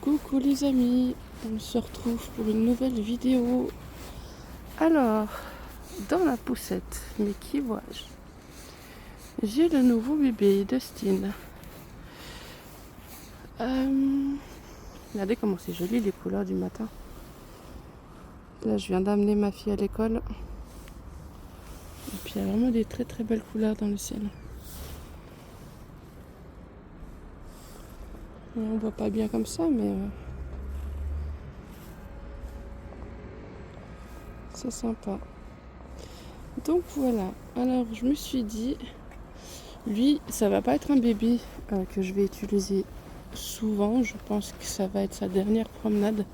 Coucou les amis, on se retrouve pour une nouvelle vidéo. Alors, dans la poussette, mais qui vois-je? J'ai le nouveau bébé Dustin. Regardez comment c'est joli les couleurs du matin. Là, je viens d'amener ma fille à l'école. Et puis il y a vraiment des très très belles couleurs dans le ciel. On voit pas bien comme ça, mais c'est sympa. Donc voilà, alors je me suis dit, lui, ça va pas être un bébé que je vais utiliser souvent. Je pense que ça va être sa dernière promenade,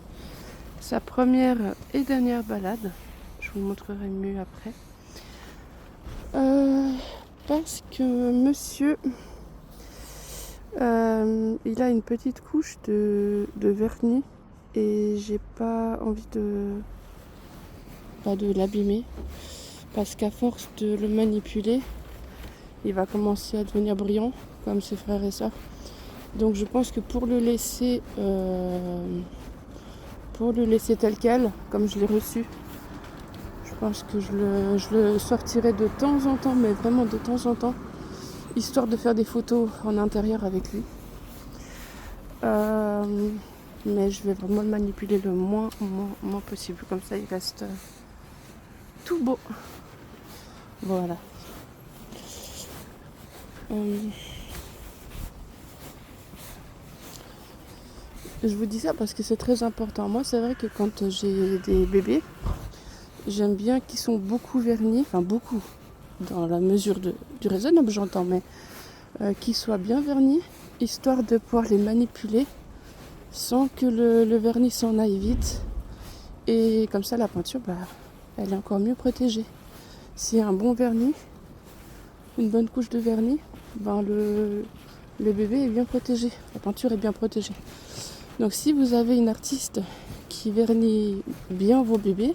sa première et dernière balade. Je vous montrerai mieux après. Parce que monsieur, il a une petite couche de vernis et j'ai pas envie de l'abîmer. Parce qu'à force de le manipuler, il va commencer à devenir brillant, comme ses frères et sœurs. Donc je pense que pour le laisser tel quel, comme je l'ai reçu, je pense que je le sortirai de temps en temps, mais vraiment de temps en temps, histoire de faire des photos en intérieur avec lui. Mais je vais vraiment le manipuler le moins possible, comme ça il reste tout beau. Voilà. Je vous dis ça parce que c'est très important. Moi, c'est vrai que quand j'ai des bébés, j'aime bien qu'ils sont beaucoup vernis, enfin beaucoup, dans la mesure du raisonnable, j'entends, mais qu'ils soient bien vernis, histoire de pouvoir les manipuler sans que le vernis s'en aille vite. Et comme ça, la peinture, elle est encore mieux protégée. S'il y a un bon vernis, une bonne couche de vernis, le bébé est bien protégé, la peinture est bien protégée. Donc si vous avez une artiste qui vernit bien vos bébés,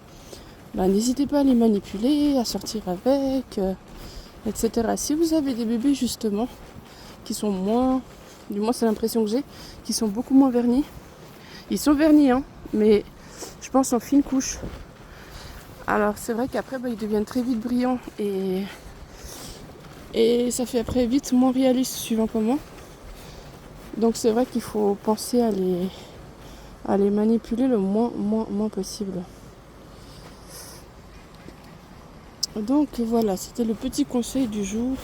n'hésitez pas à les manipuler, à sortir avec, etc. Si vous avez des bébés justement qui sont moins, du moins c'est l'impression que j'ai, qui sont beaucoup moins vernis, ils sont vernis mais je pense en fine couche. Alors c'est vrai qu'après ils deviennent très vite brillants et ça fait après vite moins réaliste suivant comment. Donc c'est vrai qu'il faut penser à les manipuler le moins possible. Donc voilà, c'était le petit conseil du jour.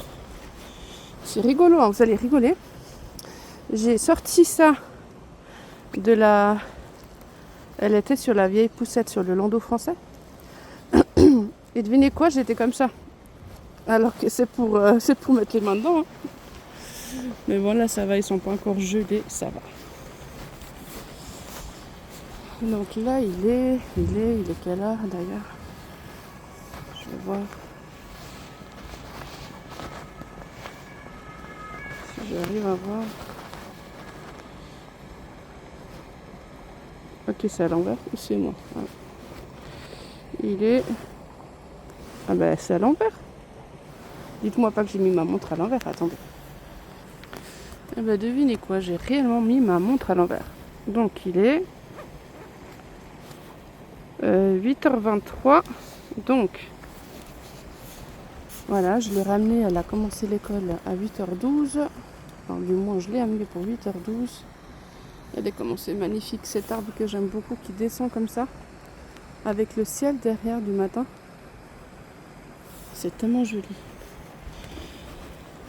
C'est rigolo, vous allez rigoler. J'ai sorti ça de la... Elle était sur la vieille poussette sur le landau français. Et devinez quoi, j'étais comme ça. Alors que c'est pour mettre les mains dedans. Mais voilà, ça va, ils sont pas encore gelés, ça va. Donc là, il est quelle heure d'ailleurs? Je vais voir. Si j'arrive à voir. Ok, c'est à l'envers ou c'est moi? Il est... c'est à l'envers. Dites-moi pas que j'ai mis ma montre à l'envers, attendez. Devinez quoi, j'ai réellement mis ma montre à l'envers. Donc il est 8h23. Donc voilà, je l'ai ramenée, elle a commencé l'école à 8h12. Enfin, du moins je l'ai amenée pour 8h12. Elle est commencée magnifique, cet arbre que j'aime beaucoup qui descend comme ça, avec le ciel derrière du matin. C'est tellement joli.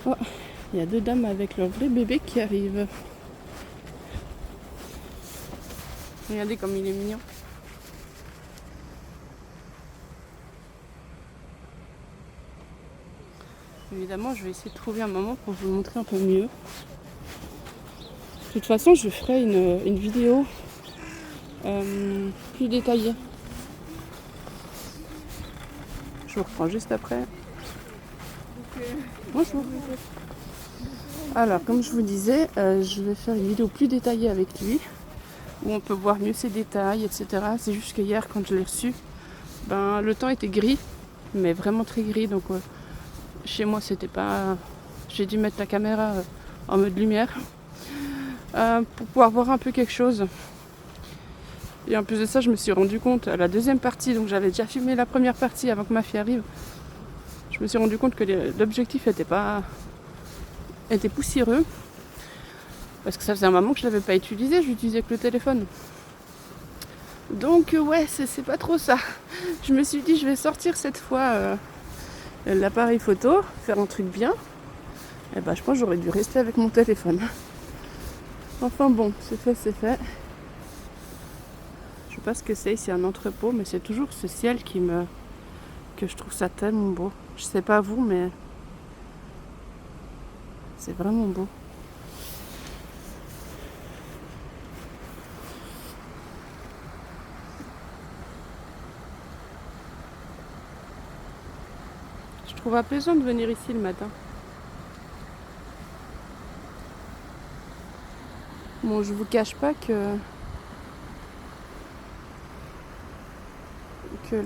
Oh, il y a deux dames avec leur vrai bébé qui arrivent. Regardez comme il est mignon. Évidemment, je vais essayer de trouver un moment pour vous montrer un peu mieux. De toute façon, je ferai une vidéo plus détaillée. Je vous reprends juste après. Bonjour. Alors, comme je vous disais, je vais faire une vidéo plus détaillée avec lui, où on peut voir mieux ses détails, etc. C'est juste que hier, quand je l'ai reçu, le temps était gris, mais vraiment très gris. Donc, chez moi, c'était pas... J'ai dû mettre la caméra en mode lumière. pour pouvoir voir un peu quelque chose. Et en plus de ça, je me suis rendu compte à la deuxième partie, donc j'avais déjà filmé la première partie avant que ma fille arrive. Je me suis rendu compte que l'objectif était poussiéreux. Parce que ça faisait un moment que je ne l'avais pas utilisé, je l'utilisais que le téléphone. Donc ouais, c'est pas trop ça. Je me suis dit, je vais sortir cette fois l'appareil photo, faire un truc bien. Et ben je pense que j'aurais dû rester avec mon téléphone. Enfin bon, c'est fait, c'est fait. Je sais pas ce que c'est un entrepôt, mais c'est toujours ce ciel que je trouve ça tellement beau. Je sais pas vous, mais c'est vraiment beau. Je trouve apaisant de venir ici le matin. Bon, je vous cache pas que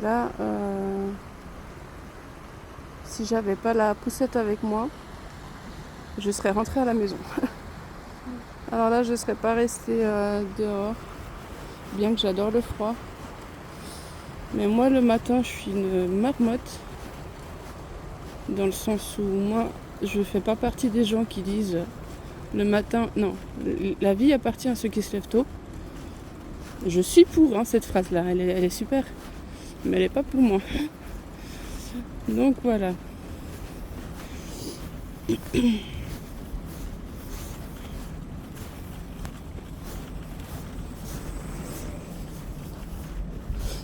là, si j'avais pas la poussette avec moi, je serais rentrée à la maison. Alors là, je serais pas restée dehors, bien que j'adore le froid. Mais moi, le matin, je suis une marmotte, dans le sens où moi, je fais pas partie des gens qui disent le matin, non, la vie appartient à ceux qui se lèvent tôt. Je suis pour cette phrase-là, elle est super, mais elle n'est pas pour moi. Donc voilà.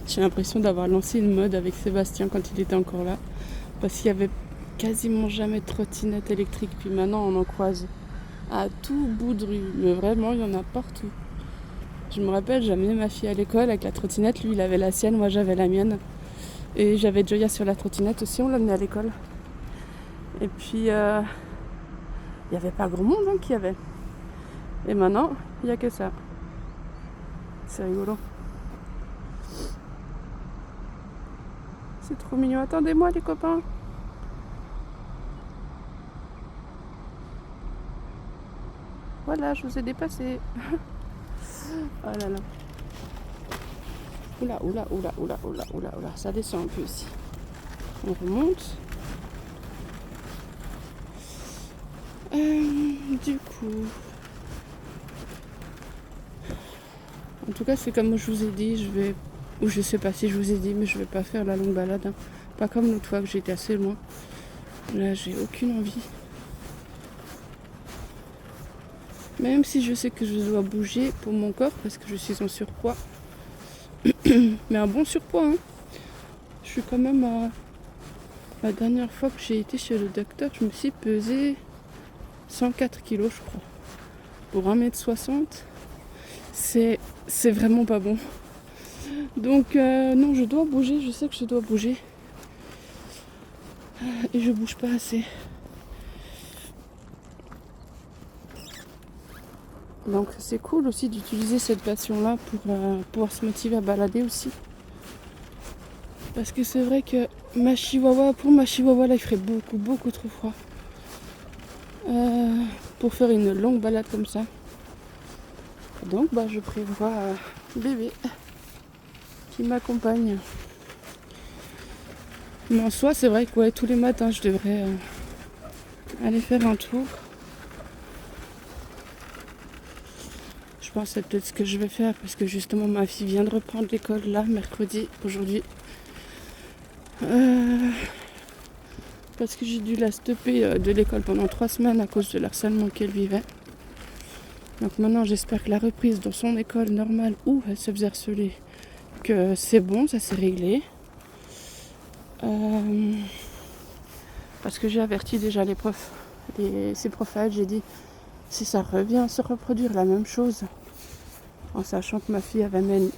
J'ai l'impression d'avoir lancé une mode avec Sébastien quand il était encore là, parce qu'il n'y avait quasiment jamais de trottinette électrique, puis maintenant on en croise à tout bout de rue, mais vraiment il y en a partout. Je me rappelle, j'amenais ma fille à l'école avec la trottinette, lui il avait la sienne, moi j'avais la mienne. Et j'avais Joya sur la trottinette aussi, on l'amenait à l'école. Et puis, il n'y avait pas grand monde qui y avait. Et maintenant, il n'y a que ça. C'est rigolo. C'est trop mignon. Attendez-moi les copains. Voilà, je vous ai dépassé. Oh là là. Oula, oula, oula, oula, oula, oula, oula. Ça descend un peu ici. On remonte. Du coup... En tout cas, c'est comme je vous ai dit, ou je sais pas si je vous ai dit, mais je vais pas faire la longue balade. Pas comme l'autre fois que j'étais assez loin. Là, j'ai aucune envie. Même si je sais que je dois bouger pour mon corps parce que je suis en surpoids. Mais un bon surpoids. Je suis quand même à... La dernière fois que j'ai été chez le docteur, je me suis pesée 104 kilos, je crois. Pour 1m60, c'est vraiment pas bon. Donc non, je dois bouger, je sais que je dois bouger. Et je bouge pas assez. Donc c'est cool aussi d'utiliser cette passion-là pour pouvoir se motiver à balader aussi. Parce que c'est vrai que pour ma chihuahua là, il ferait beaucoup trop froid. Pour faire une longue balade comme ça. Donc je prévois bébé qui m'accompagne. Mais en soi, c'est vrai que tous les matins, je devrais aller faire un tour. Je pense que c'est peut-être ce que je vais faire parce que justement ma fille vient de reprendre l'école là, mercredi, aujourd'hui. Parce que j'ai dû la stopper de l'école pendant 3 semaines à cause de l'harcèlement qu'elle vivait. Donc maintenant j'espère que la reprise dans son école normale où elle se faisait harceler, que c'est bon, ça s'est réglé. Parce que j'ai averti déjà les profs, ces profs là, j'ai dit si ça revient à se reproduire la même chose, en sachant que ma fille avait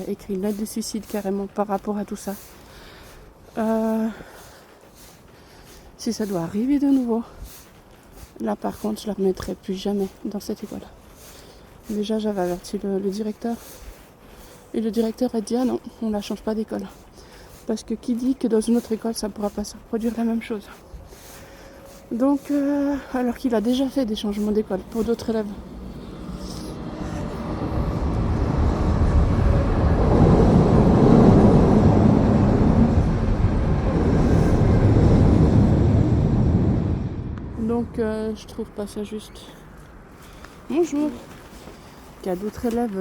écrit une lettre de suicide carrément par rapport à tout ça. Si ça doit arriver de nouveau, là par contre je la remettrai plus jamais dans cette école. Déjà j'avais averti le directeur. Et le directeur a dit ah non, on la change pas d'école. Parce que qui dit que dans une autre école ça ne pourra pas se reproduire la même chose. Donc alors qu'il a déjà fait des changements d'école pour d'autres élèves. je trouve pas ça juste. Bonjour. Il y a d'autres élèves,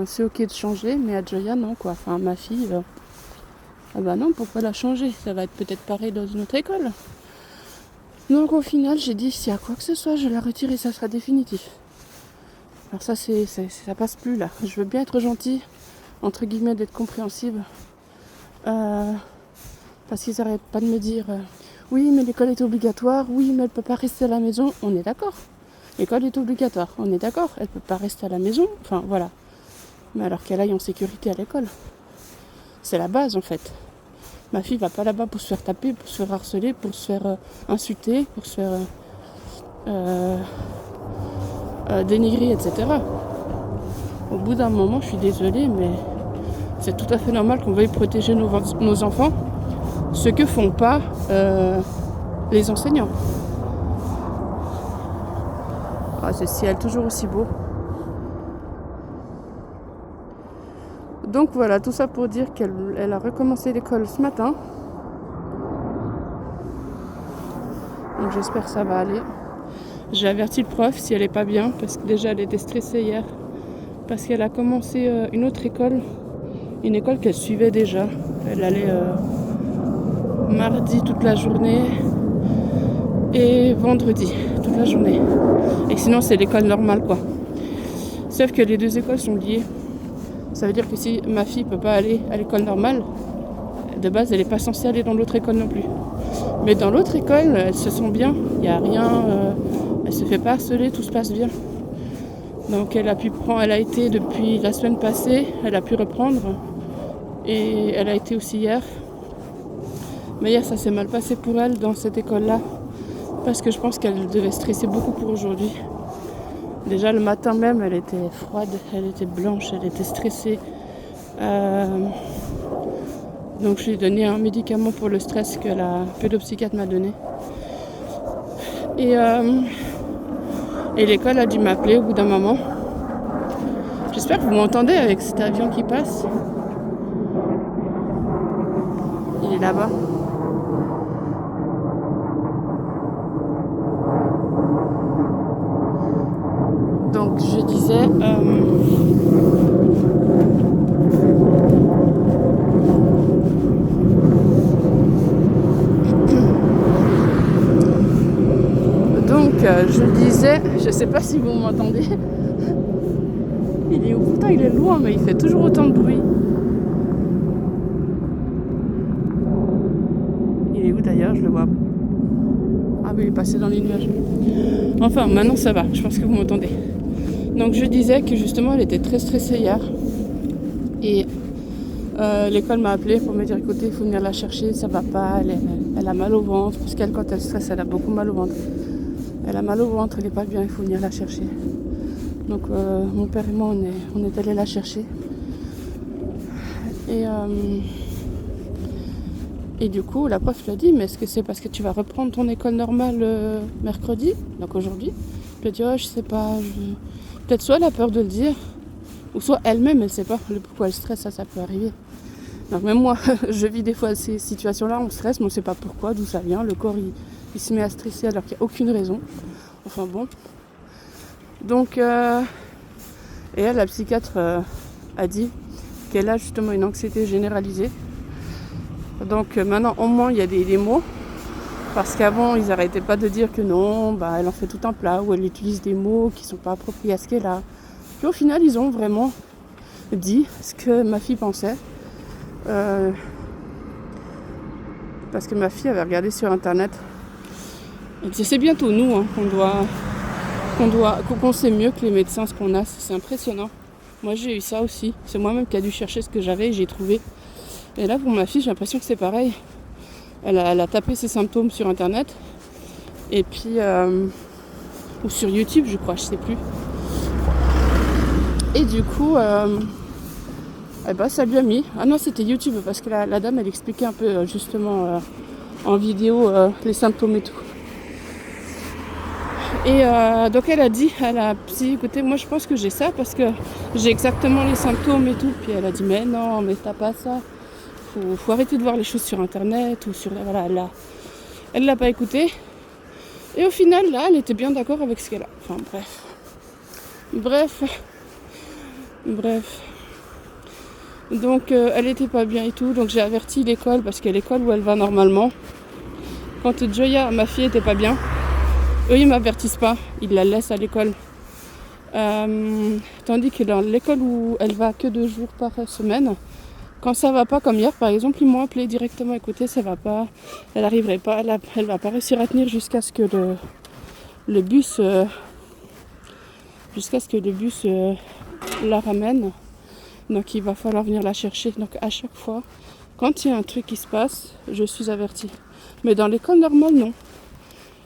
c'est ok de changer, mais à Joya non quoi. Enfin ma fille, ah bah non, pourquoi la changer? Ça va être peut-être pareil dans une autre école. Donc au final j'ai dit s'il y a quoi que ce soit, je la retire et ça sera définitif. Alors ça ça passe plus là. Je veux bien être gentille, entre guillemets, d'être compréhensible. Parce qu'ils n'arrêtent pas de me dire oui mais l'école est obligatoire, oui mais elle peut pas rester à la maison. On est d'accord. L'école est obligatoire, on est d'accord, elle peut pas rester à la maison, enfin voilà. Mais alors qu'elle aille en sécurité à l'école. C'est la base en fait. Ma fille va pas là-bas pour se faire taper, pour se faire harceler, pour se faire insulter, pour se faire dénigrer, etc. Au bout d'un moment, je suis désolée, mais c'est tout à fait normal qu'on veuille protéger nos enfants, ce que font pas les enseignants. Ah, ce ciel toujours aussi beau. Donc voilà, tout ça pour dire qu'elle a recommencé l'école ce matin. Donc j'espère que ça va aller. J'ai averti le prof si elle est pas bien, parce que déjà elle était stressée hier. Parce qu'elle a commencé une autre école, une école qu'elle suivait déjà. Elle allait mardi toute la journée et vendredi toute la journée. Et sinon c'est l'école normale quoi. Sauf que les deux écoles sont liées. Ça veut dire que si ma fille ne peut pas aller à l'école normale, de base elle n'est pas censée aller dans l'autre école non plus. Mais dans l'autre école, elle se sent bien, il n'y a rien, elle se fait pas harceler, tout se passe bien. Donc elle a été depuis la semaine passée, elle a pu reprendre. Et elle a été aussi hier. Mais hier ça s'est mal passé pour elle dans cette école-là. Parce que je pense qu'elle devait stresser beaucoup pour aujourd'hui. Déjà le matin même, elle était froide, elle était blanche, elle était stressée. Donc je lui ai donné un médicament pour le stress que la pédopsychiatre m'a donné. Et l'école a dû m'appeler au bout d'un moment. J'espère que vous m'entendez avec cet avion qui passe. Il est là-bas. Donc je disais... je disais, je sais pas si vous m'entendez. Il est où? Pourtant il est loin, mais il fait toujours autant de bruit. Il est où d'ailleurs? Je le vois. Ah oui, il est passé dans les nuages. Enfin, maintenant ça va, je pense que vous m'entendez. Donc je disais que justement elle était très stressée hier. Et l'école m'a appelé pour me dire écoutez, il faut venir la chercher, ça va pas, elle a mal au ventre. Parce qu'elle, quand elle stresse, elle a beaucoup mal au ventre. Elle a mal au ventre, elle n'est pas bien, il faut venir la chercher. Donc mon père et moi, on est allés la chercher. Et du coup, la prof lui a dit, mais est-ce que c'est parce que tu vas reprendre ton école normale mercredi, donc aujourd'hui? Elle a dit, oh, je sais pas, peut-être soit elle a peur de le dire, ou soit elle-même, elle sait pas pourquoi elle stresse, ça peut arriver. Donc même moi, je vis des fois ces situations-là, on stresse, mais on ne sait pas pourquoi, d'où ça vient. Le corps, il se met à stresser alors qu'il n'y a aucune raison. Enfin bon. Donc, et elle, la psychiatre a dit qu'elle a justement une anxiété généralisée. Donc maintenant, au moins, il y a des mots. Parce qu'avant, ils n'arrêtaient pas de dire que non, elle en fait tout un plat, ou elle utilise des mots qui ne sont pas appropriés à ce qu'elle a. Puis au final, ils ont vraiment dit ce que ma fille pensait. Parce que ma fille avait regardé sur internet. Et c'est bientôt nous qu'on sait mieux que les médecins ce qu'on a. C'est impressionnant. Moi j'ai eu ça aussi. C'est moi-même qui a dû chercher ce que j'avais et j'ai trouvé. Et là pour ma fille j'ai l'impression que c'est pareil. Elle a tapé ses symptômes sur internet. Et puis ou sur YouTube je crois, je sais plus. Et du coup ça lui a mis. Ah non, c'était YouTube parce que la dame elle expliquait un peu justement en vidéo les symptômes et tout. Et donc elle a dit à la psy, écoutez, moi je pense que j'ai ça parce que j'ai exactement les symptômes et tout. Puis elle a dit mais non, mais t'as pas ça. Faut arrêter de voir les choses sur internet ou sur voilà, elle l'a pas écouté. Et au final, là, elle était bien d'accord avec ce qu'elle a. Enfin, bref. Donc, elle était pas bien et tout. Donc, j'ai averti l'école, parce que l'école où elle va normalement, quand Joya, ma fille, était pas bien, eux, ils m'avertissent pas. Ils la laissent à l'école. Tandis que dans l'école où elle va que 2 jours par semaine, quand ça va pas, comme hier par exemple, ils m'ont appelé directement. Écoutez, ça va pas, elle arriverait pas, elle va pas réussir à tenir jusqu'à ce que le bus la ramène. Donc il va falloir venir la chercher. Donc à chaque fois, quand il y a un truc qui se passe, je suis avertie. Mais dans l'école normale, non.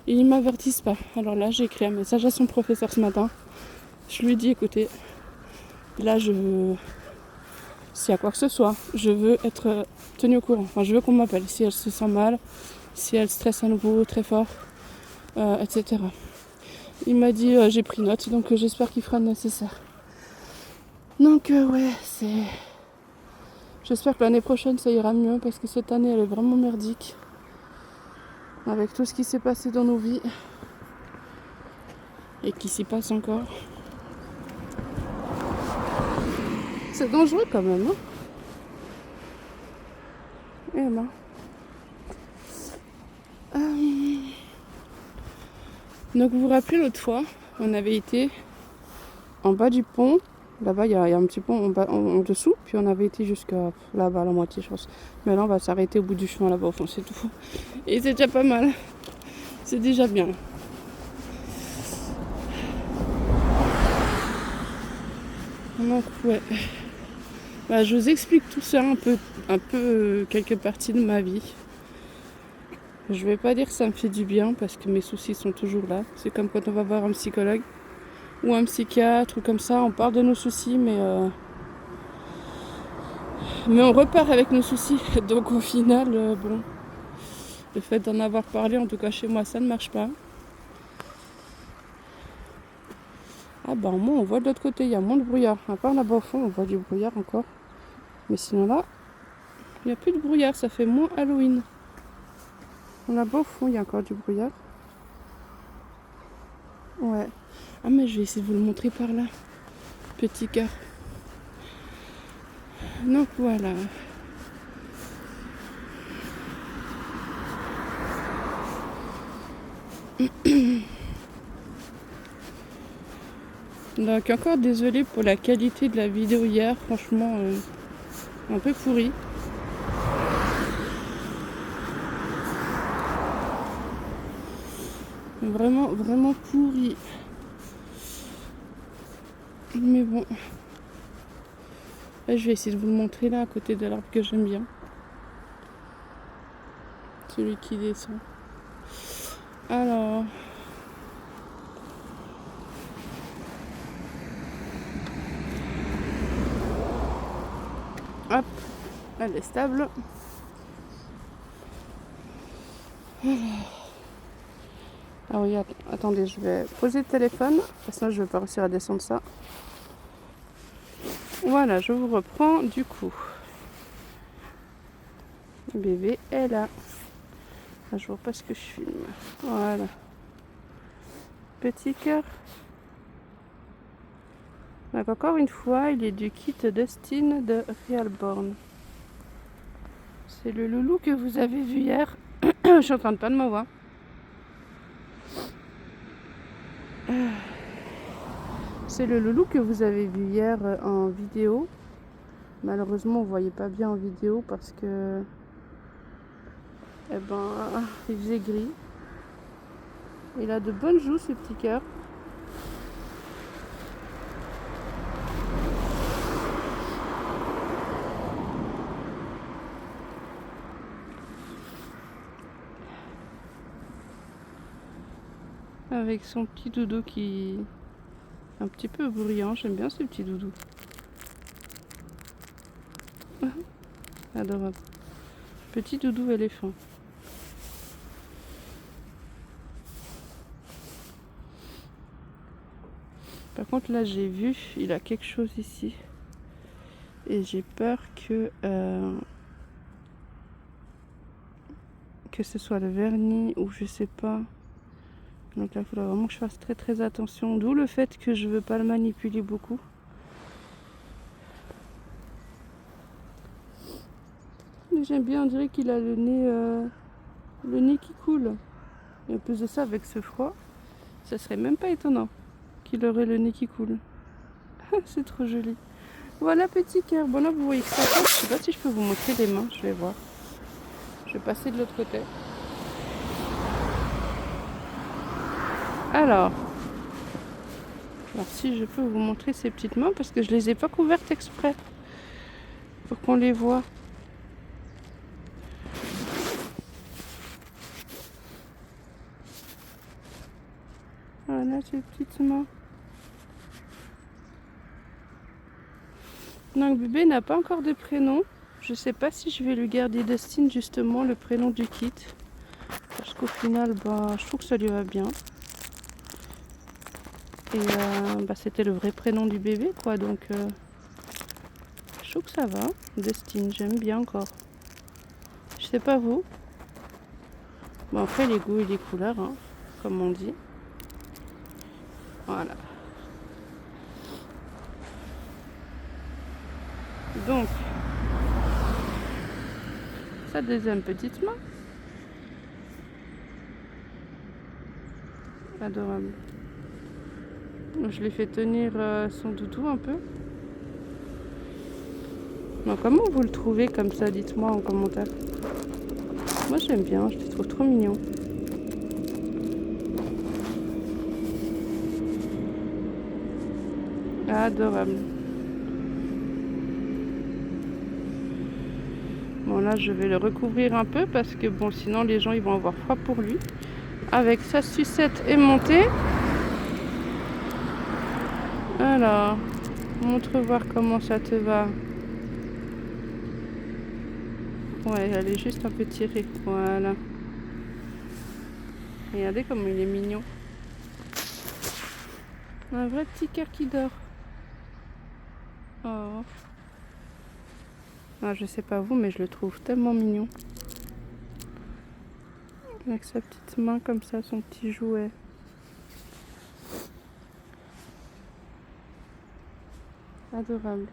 Ils ne m'avertissent pas. Alors là, j'ai écrit un message à son professeur ce matin. Je lui ai dit, écoutez, là, s'il y a quoi que ce soit, je veux être tenue au courant. Enfin, je veux qu'on m'appelle. Si elle se sent mal, si elle stresse à nouveau très fort, etc. Il m'a dit, j'ai pris note, donc j'espère qu'il fera le nécessaire. Donc, ouais, c'est... J'espère que l'année prochaine, ça ira mieux, parce que cette année, elle est vraiment merdique. Avec tout ce qui s'est passé dans nos vies. Et qui s'y passe encore. C'est dangereux quand même, hein. Et là. Donc vous vous rappelez l'autre fois, on avait été en bas du pont. Là-bas, il y a un petit pont en dessous. Puis on avait été jusqu'à là-bas, la moitié, je pense. Mais là, on va s'arrêter au bout du chemin, là-bas, au fond, c'est tout. Et c'est déjà pas mal. C'est déjà bien. Donc, ouais. Bah, je vous explique tout ça un peu quelques parties de ma vie. Je vais pas dire que ça me fait du bien parce que mes soucis sont toujours là. C'est comme quand on va voir un psychologue ou un psychiatre ou comme ça, on parle de nos soucis, mais on repart avec nos soucis. Donc au final, bon, le fait d'en avoir parlé, en tout cas chez moi, ça ne marche pas. Ah bah au moins on voit de l'autre côté, il y a moins de brouillard. À part là-bas au fond, on voit du brouillard encore. Mais sinon là, il n'y a plus de brouillard, ça fait moins Halloween. Là-bas au fond, il y a encore du brouillard. Ouais. Ah mais je vais essayer de vous le montrer par là. Petit cœur. Donc voilà. Donc encore désolée pour la qualité de la vidéo hier, franchement un peu pourri. Vraiment pourri. Mais bon. Là, je vais essayer de vous le montrer là à côté de l'arbre que j'aime bien. Celui qui descend. Alors. Hop, elle est stable. Ah oui, attendez, je vais poser le téléphone, parce que là je vais pas réussir à descendre ça. Voilà, je vous reprends du coup. Le bébé est là. Ah, je vois pas ce que je filme. Voilà. Petit cœur. Donc encore une fois, il est du kit Dustin de Realborn. C'est le loulou que vous avez vu hier. Je suis en train de pas de me voir. C'est le loulou que vous avez vu hier en vidéo. Malheureusement, vous ne voyez pas bien en vidéo parce que il faisait gris. Il a de bonnes joues, ce petit cœur. Avec son petit doudou qui est un petit peu bruyant. J'aime bien ce petit doudou. Adorable. Petit doudou éléphant. Par contre là j'ai vu, il a quelque chose ici. Et j'ai peur que ce soit le vernis ou je sais pas. Donc là, il faudra vraiment que je fasse très très attention. D'où le fait que je veux pas le manipuler beaucoup. Mais j'aime bien, on dirait qu'il a le nez qui coule. Et en plus de ça, avec ce froid, ça serait même pas étonnant qu'il aurait le nez qui coule. C'est trop joli. Voilà, petit cœur. Bon, là, vous voyez que ça passe. Je sais pas si je peux vous montrer les mains. Je vais voir. Je vais passer de l'autre côté. Alors, si je peux vous montrer ces petites mains, parce que je les ai pas couvertes exprès. Pour qu'on les voit. Voilà, ces petites mains. Donc bébé n'a pas encore de prénom. Je sais pas si je vais lui garder Destine justement le prénom du kit. Parce qu'au final, je trouve que ça lui va bien. Et c'était le vrai prénom du bébé quoi. Donc je trouve que ça va. Destine, j'aime bien encore. Je sais pas vous. Bon après les goûts et les couleurs, hein, comme on dit. Voilà. Donc, sa deuxième petite main. Adorable. Je l'ai fait tenir son doudou un peu. Donc, comment vous le trouvez comme ça? Dites-moi en commentaire. Moi j'aime bien, je le trouve trop mignon. Adorable. Bon là je vais le recouvrir un peu parce que bon sinon les gens ils vont avoir froid pour lui. Avec sa sucette aimantée. Alors, montre voir comment ça te va. Ouais, elle est juste un peu tirée. Voilà. Regardez comme il est mignon. Un vrai petit cœur qui dort. Oh. Ah, je sais pas vous, mais je le trouve tellement mignon. Avec sa petite main comme ça, son petit jouet. Adorable.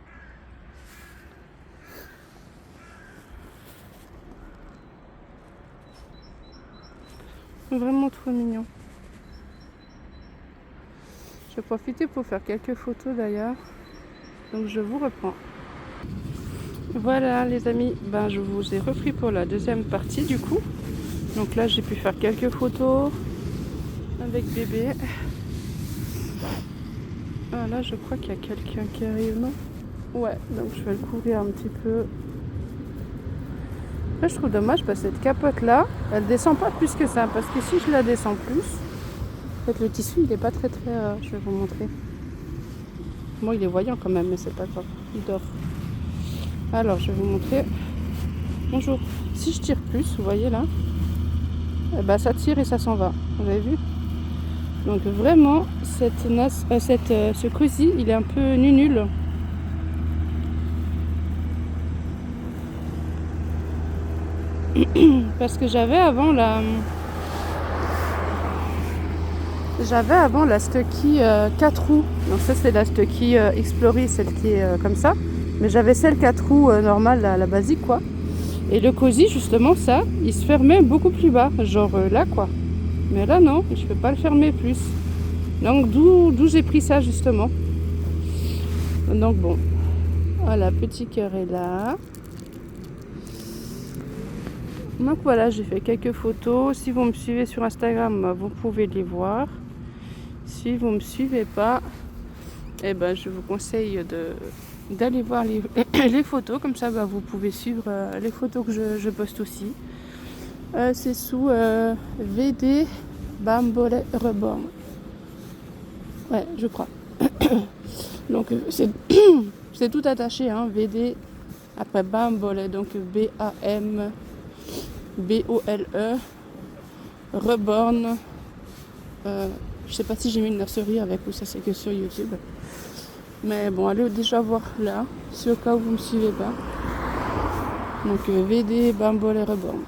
Vraiment trop mignon. Je vais profiter pour faire quelques photos d'ailleurs. Donc je vous reprends. Voilà les amis, je vous ai repris pour la deuxième partie du coup. Donc là j'ai pu faire quelques photos avec bébé. Ah là je crois qu'il y a quelqu'un qui arrive, non? Ouais, donc je vais le couvrir un petit peu. Là je trouve dommage parce que cette capote là, elle descend pas plus que ça. Parce que si je la descends plus, en fait le tissu il est pas très je vais vous montrer. Bon il est voyant quand même mais c'est pas grave, il dort. Alors je vais vous montrer. Bonjour. Si je tire plus, vous voyez là, ça tire et ça s'en va. Vous avez vu? Donc vraiment ce cosy il est un peu nul. Parce que j'avais avant la Stucky 4 roues. Donc ça c'est la Stucky Explorer, celle qui est comme ça. Mais j'avais celle 4 roues normale, la basique quoi. Et le cosy justement ça, il se fermait beaucoup plus bas, genre là quoi. Mais là non, je peux pas le fermer plus. Donc d'où j'ai pris ça justement. Donc bon, voilà, petit cœur est là. Donc voilà, j'ai fait quelques photos. Si vous me suivez sur Instagram, vous pouvez les voir. Si vous ne me suivez pas, je vous conseille d'aller voir les photos. Comme ça, vous pouvez suivre les photos que je poste aussi. C'est sous VD Bambole Reborn. Ouais, je crois. Donc c'est tout attaché, hein, VD. Après Bambole, donc BAMBOLE. Reborn. Je sais pas si j'ai mis une nurserie avec ou ça c'est que sur YouTube. Mais bon, allez déjà voir là, si au cas où vous me suivez pas. Donc VD Bambole Reborn.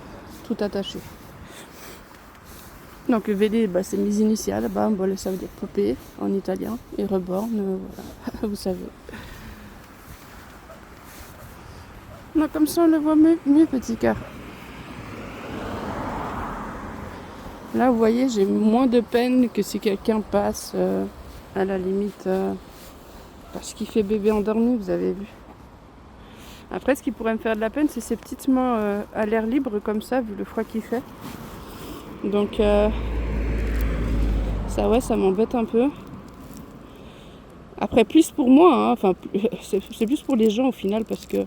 Tout attaché. Donc vede, bah, c'est mes initiales, bambole, ça veut dire poupée en italien, et reborn, voilà, vous savez. Donc comme ça on le voit mieux petit cœur. Là vous voyez, j'ai moins de peine que si quelqu'un passe à la limite parce qu'il fait bébé endormi, vous avez vu. Après ce qui pourrait me faire de la peine, c'est ces petites mains à l'air libre comme ça, vu le froid qu'il fait. Donc ça ouais, ça m'embête un peu. Après plus pour moi, hein, enfin c'est plus pour les gens au final parce que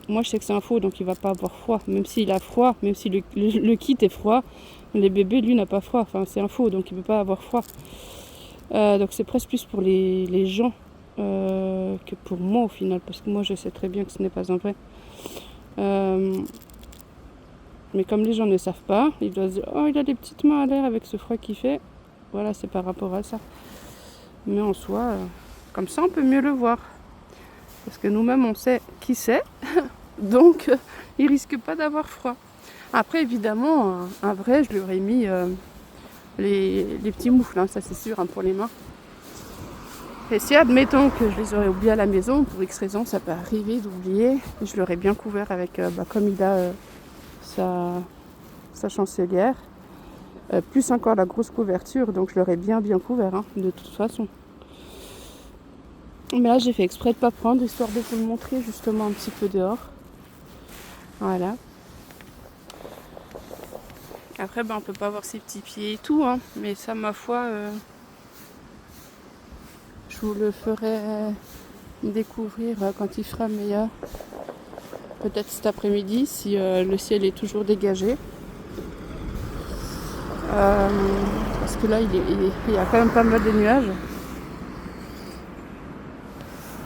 moi je sais que c'est un faux, donc il va pas avoir froid. Même s'il a froid, même si le kit est froid, les bébés lui n'a pas froid. Enfin c'est un faux, donc il peut pas avoir froid. Donc c'est presque plus pour les gens que pour moi au final, parce que moi je sais très bien que ce n'est pas un vrai. Mais comme les gens ne savent pas, ils doivent se dire oh il a des petites mains à l'air avec ce froid qu'il fait. Voilà, c'est par rapport à ça. Mais en soi, comme ça on peut mieux le voir. Parce que nous-mêmes on sait qui c'est, donc il risque pas d'avoir froid. Après évidemment, un vrai, je lui aurais mis les petits moufles, hein, ça c'est sûr, hein, pour les mains. Et si admettons que je les aurais oubliés à la maison, pour X raison, ça peut arriver d'oublier, je l'aurais bien couvert avec, comme il a sa chancelière, plus encore la grosse couverture, donc je l'aurais bien couvert, hein, de toute façon. Mais là j'ai fait exprès de ne pas prendre, histoire de vous le montrer justement un petit peu dehors. Voilà. Après on peut pas voir ses petits pieds et tout, hein, mais ça ma foi, je vous le ferai découvrir quand il fera meilleur. Peut-être cet après-midi si le ciel est toujours dégagé. Parce que là il y a quand même pas mal de nuages.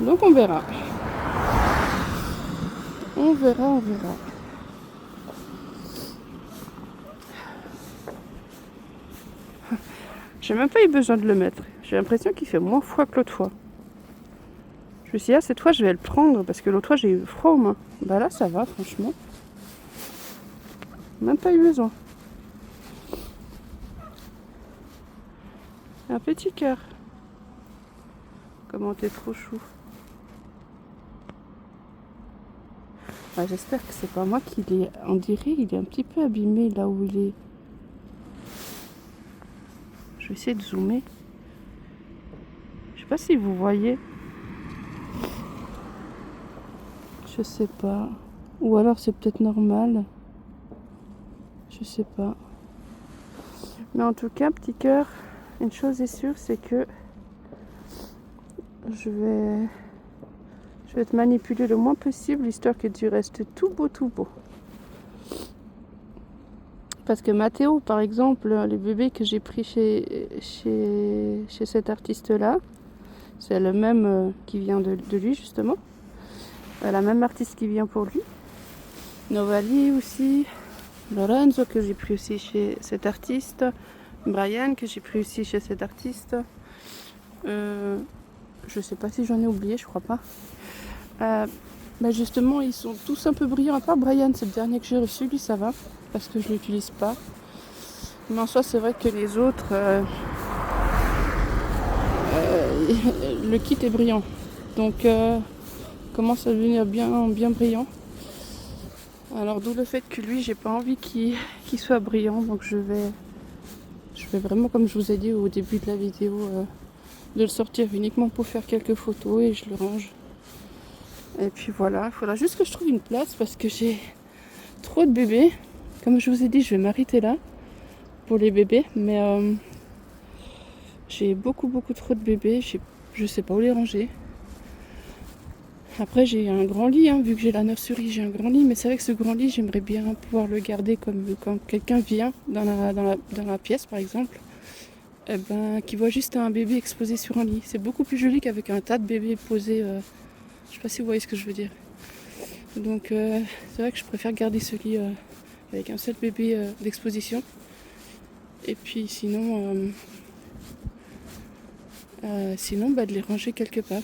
Donc on verra. On verra. J'ai même pas eu besoin de le mettre. J'ai l'impression qu'il fait moins froid que l'autre fois. Je me suis dit, ah, cette fois je vais le prendre parce que l'autre fois j'ai eu froid aux mains. Bah là ça va franchement. Même pas eu besoin. Un petit cœur. Comment t'es trop chou. Bah, j'espère que c'est pas moi qui l'ai. On dirait il est un petit peu abîmé là où il est. Je vais essayer de zoomer. Je sais pas si vous voyez. Je sais pas. Ou alors c'est peut-être normal. Je sais pas. Mais en tout cas, petit cœur, une chose est sûre, c'est que je vais te manipuler le moins possible, histoire que tu restes tout beau. Parce que Mathéo, par exemple, les bébés que j'ai pris chez cet artiste-là, c'est le même qui vient de lui, justement. La même artiste qui vient pour lui. Novali aussi. Lorenzo que j'ai pris aussi chez cet artiste. Brian que j'ai pris aussi chez cet artiste. Je sais pas si j'en ai oublié, je crois pas. Bah justement, ils sont tous un peu brillants. À part Brian, c'est le dernier que j'ai reçu, lui ça va. Parce que je l'utilise pas. Mais en soi, c'est vrai que les autres, le kit est brillant. Donc, commence à devenir bien brillant. Alors, d'où le fait que lui, j'ai pas envie qu'il soit brillant. Donc, je vais vraiment, comme je vous ai dit au début de la vidéo, de le sortir uniquement pour faire quelques photos et je le range. Et puis voilà, il faudra juste que je trouve une place parce que j'ai trop de bébés. Comme je vous ai dit, je vais m'arrêter là pour les bébés, mais j'ai beaucoup trop de bébés, je sais pas où les ranger. Après j'ai un grand lit, hein, vu que j'ai la nurserie, j'ai un grand lit, mais c'est vrai que ce grand lit, j'aimerais bien pouvoir le garder comme quand quelqu'un vient dans la pièce par exemple, qui voit juste un bébé exposé sur un lit. C'est beaucoup plus joli qu'avec un tas de bébés posés, je sais pas si vous voyez ce que je veux dire. Donc c'est vrai que je préfère garder ce lit avec un seul bébé d'exposition. Et puis sinon, de les ranger quelque part.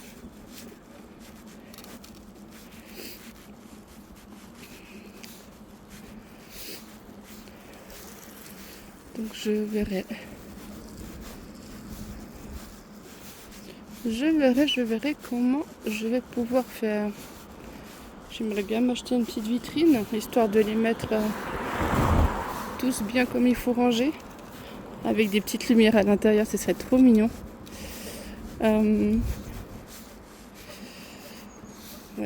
Donc je verrai. Je verrai comment je vais pouvoir faire. J'aimerais bien m'acheter une petite vitrine, histoire de les mettre tous bien comme il faut ranger. Avec des petites lumières à l'intérieur, ce serait trop mignon. Ouais,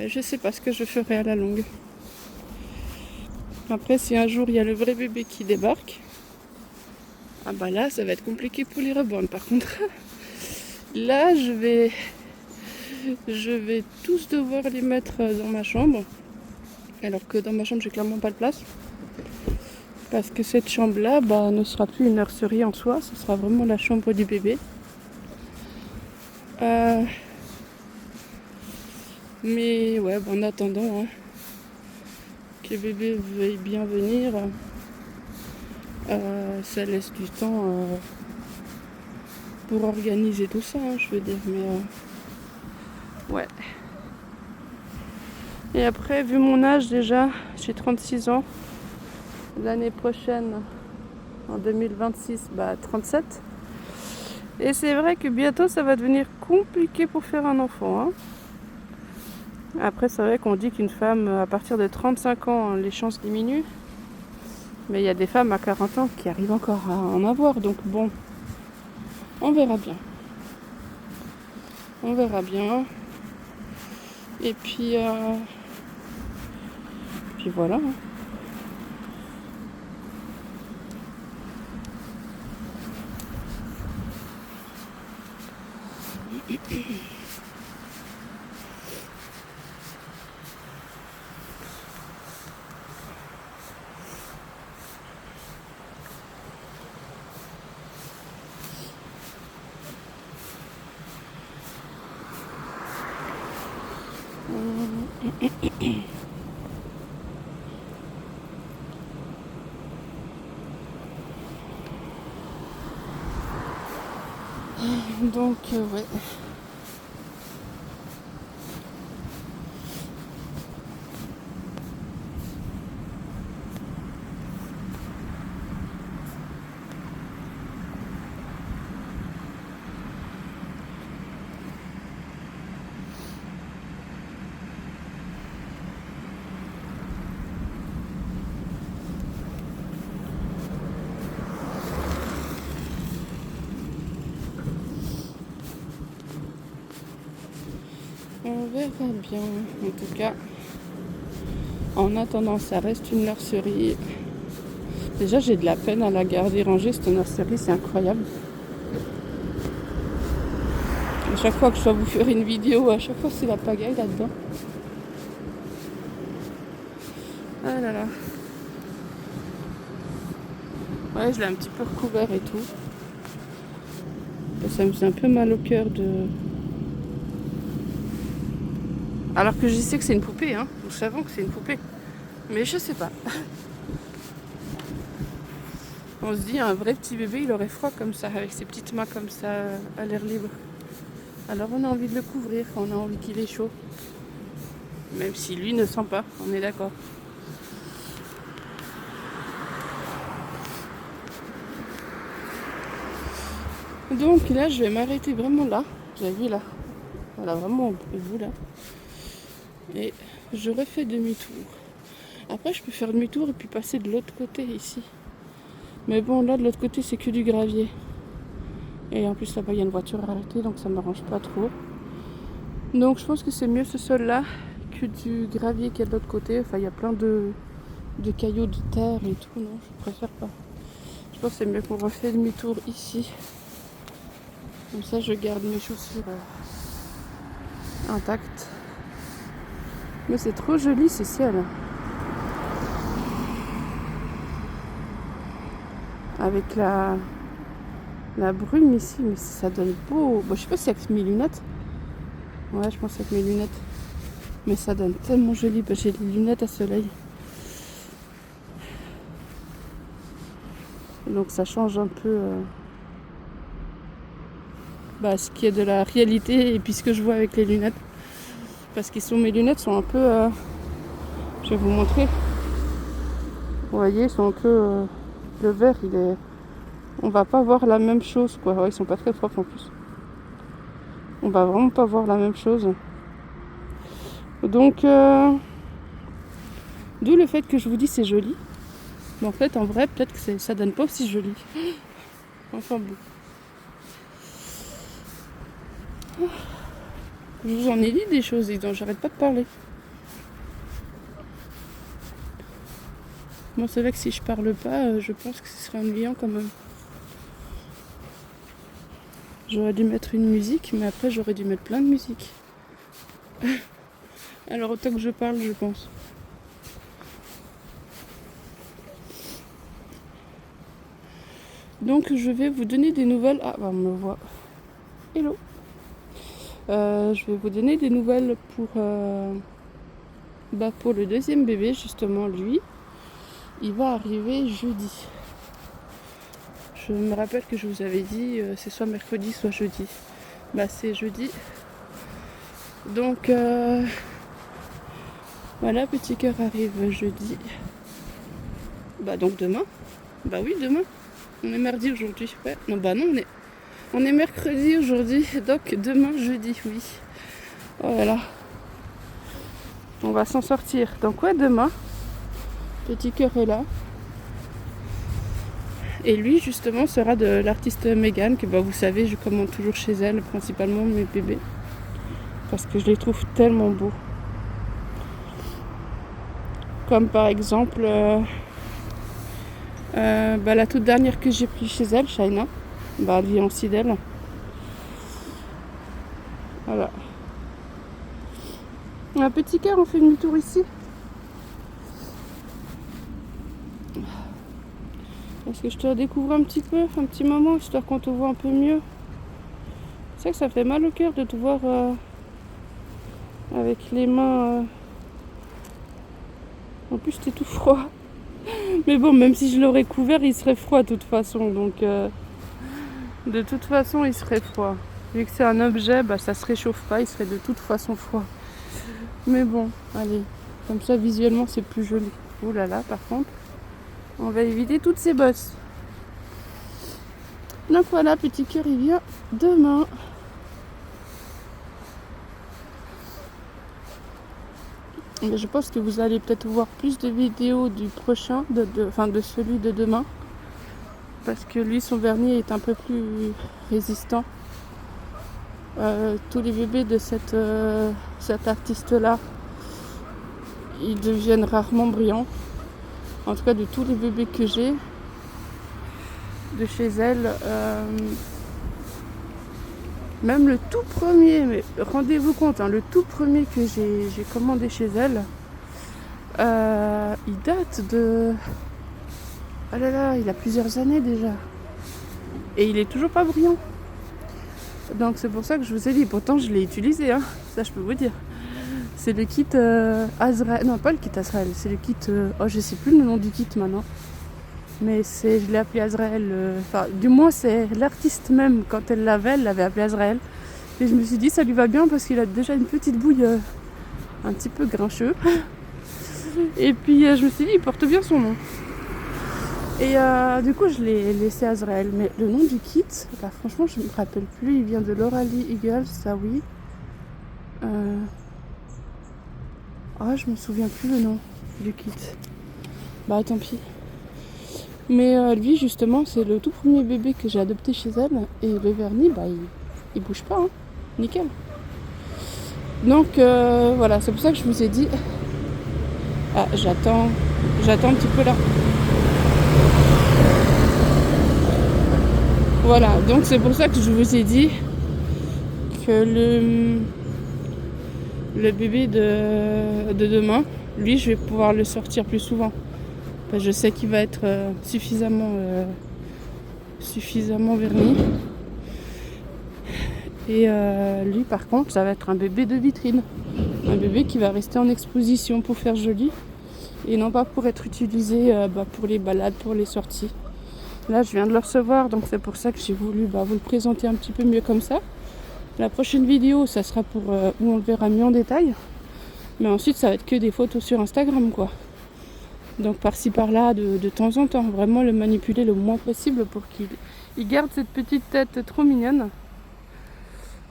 je sais pas ce que je ferai à la longue. Après, si un jour il y a le vrai bébé qui débarque, ah bah là, ça va être compliqué pour les reborn. Par contre, là, je vais tous devoir les mettre dans ma chambre. Alors que dans ma chambre, j'ai clairement pas de place. Parce que cette chambre-là, bah, ne sera plus une nurserie en soi. Ce sera vraiment la chambre du bébé. Mais ouais, bon, en attendant que le bébé veuille bien venir, ça laisse du temps pour organiser tout ça, je veux dire. Mais ouais. Et après, vu mon âge déjà, j'ai 36 ans. L'année prochaine, en 2026, 37. Et c'est vrai que bientôt, ça va devenir compliqué pour faire un enfant. Après, c'est vrai qu'on dit qu'une femme, à partir de 35 ans, les chances diminuent. Mais il y a des femmes à 40 ans qui arrivent encore à en avoir. Donc bon, on verra bien. On verra bien. Et puis voilà. Donc ouais. On verra bien. En tout cas, en attendant, ça reste une nurserie. Déjà, j'ai de la peine à la garder rangée, cette nurserie, c'est incroyable. À chaque fois que je dois vous faire une vidéo, à chaque fois c'est la pagaille là-dedans. Ah là là. Ouais, je l'ai un petit peu recouvert et tout. Et ça me fait un peu mal au cœur de... Alors que je sais que c'est une poupée, Nous savons que c'est une poupée. Mais je sais pas. On se dit, un vrai petit bébé, il aurait froid comme ça, avec ses petites mains comme ça, à l'air libre. Alors on a envie de le couvrir, on a envie qu'il ait chaud. Même si lui ne sent pas, on est d'accord. Donc là, je vais m'arrêter vraiment là. Vous avez vu là. Voilà, vraiment au bout là. Et je refais demi-tour. Après, je peux faire demi-tour et puis passer de l'autre côté ici. Mais bon, là, de l'autre côté, c'est que du gravier. Et en plus, là-bas, il y a une voiture arrêtée, donc ça ne m'arrange pas trop. Donc, je pense que c'est mieux ce sol-là que du gravier qui est de l'autre côté. Enfin, il y a plein de cailloux, de terre et tout. Non, je préfère pas. Je pense que c'est mieux qu'on refait demi-tour ici. Comme ça, je garde mes chaussures intactes. Mais c'est trop joli, ce ciel. Avec la brume ici, mais ça donne beau. Bon, je sais pas si avec mes lunettes. Ouais, je pense avec mes lunettes. Mais ça donne tellement joli. J'ai des lunettes à soleil. Donc ça change un peu ce qui est de la réalité et puis ce que je vois avec les lunettes. Parce que mes lunettes sont un peu... je vais vous montrer. Vous voyez, ils sont un peu... le vert, il est on va pas voir la même chose, quoi. Ouais, ils sont pas très propres en plus. On va vraiment pas voir la même chose. Donc, d'où le fait que je vous dis c'est joli. Mais en fait, en vrai, peut-être que ça donne pas aussi joli. Enfin bon. Je vous en ai dit des choses, dont j'arrête pas de parler. Moi, c'est vrai que si je parle pas, je pense que ce serait ennuyant quand même. J'aurais dû mettre une musique, mais après j'aurais dû mettre plein de musique. Alors autant que je parle, je pense. Donc je vais vous donner des nouvelles. Ah, bah, on me voit. Hello. Je vais vous donner des nouvelles pour le deuxième bébé, justement, lui. Il va arriver jeudi. Je me rappelle que je vous avais dit c'est soit mercredi, soit jeudi. Bah c'est jeudi. Donc voilà, petit cœur arrive jeudi. Bah donc demain. Bah oui, demain. On est mardi aujourd'hui. Ouais. Non, bah non, on est mercredi aujourd'hui. Donc demain, jeudi, oui. Voilà. On va s'en sortir. Donc ouais, demain. Petit cœur est là. Et lui, justement, sera de l'artiste Megan, que bah, vous savez, je commande toujours chez elle, principalement mes bébés. Parce que je les trouve tellement beaux. Comme par exemple, la toute dernière que j'ai prise chez elle, Shaina. Elle vit en Sidel. Voilà. Un petit cœur, on fait demi-tour ici. Est-ce que je te redécouvre un petit peu, un petit moment, histoire qu'on te voit un peu mieux. C'est vrai que ça fait mal au cœur de te voir avec les mains. En plus, t'es tout froid. Mais bon, même si je l'aurais couvert, il serait froid de toute façon. Donc, de toute façon, il serait froid. Vu que c'est un objet, ça se réchauffe pas, il serait de toute façon froid. Mais bon, allez. Comme ça, visuellement, c'est plus joli. Ouh là là, par contre, on va éviter toutes ces bosses. Donc voilà, petit cœur, il vient demain. Mais je pense que vous allez peut-être voir plus de vidéos du prochain, de celui de demain. Parce que lui, son vernis est un peu plus résistant. Tous les bébés de cet artiste-là, ils deviennent rarement brillants. En tout cas, de tous les bébés que j'ai de chez elle, même le tout premier, mais rendez-vous compte, le tout premier que j'ai commandé chez elle, il date de... Oh là là, il a plusieurs années déjà. Et il est toujours pas brillant. Donc c'est pour ça que je vous ai dit, pourtant je l'ai utilisé, ça je peux vous dire. C'est le kit Azrael, non pas le kit Azrael, c'est le kit, je sais plus le nom du kit maintenant. Mais je l'ai appelé Azrael, du moins c'est l'artiste même, quand elle l'avait appelé Azrael. Et je me suis dit ça lui va bien parce qu'il a déjà une petite bouille un petit peu grincheux. Et puis je me suis dit il porte bien son nom. Et du coup je l'ai laissé Azrael. Mais le nom du kit, là franchement je me rappelle plus, il vient de Lauralie Eagles, ça oui. Je me souviens plus le nom du kit. Bah tant pis. Mais lui justement c'est le tout premier bébé que j'ai adopté chez elle. Et le vernis il bouge pas, nickel. Donc voilà, c'est pour ça que je vous ai dit. J'attends un petit peu là. Voilà, donc c'est pour ça que je vous ai dit que le bébé de demain, lui je vais pouvoir le sortir plus souvent. Parce que je sais qu'il va être suffisamment verni. Et lui par contre ça va être un bébé de vitrine. Un bébé qui va rester en exposition pour faire joli. Et non pas pour être utilisé pour les balades, pour les sorties. Là je viens de le recevoir, donc c'est pour ça que j'ai voulu vous le présenter un petit peu mieux comme ça. La prochaine vidéo ça sera pour où on le verra mieux en détail. Mais ensuite ça va être que des photos sur Instagram quoi. Donc par-ci par-là, de temps en temps, vraiment le manipuler le moins possible pour qu'il garde cette petite tête trop mignonne.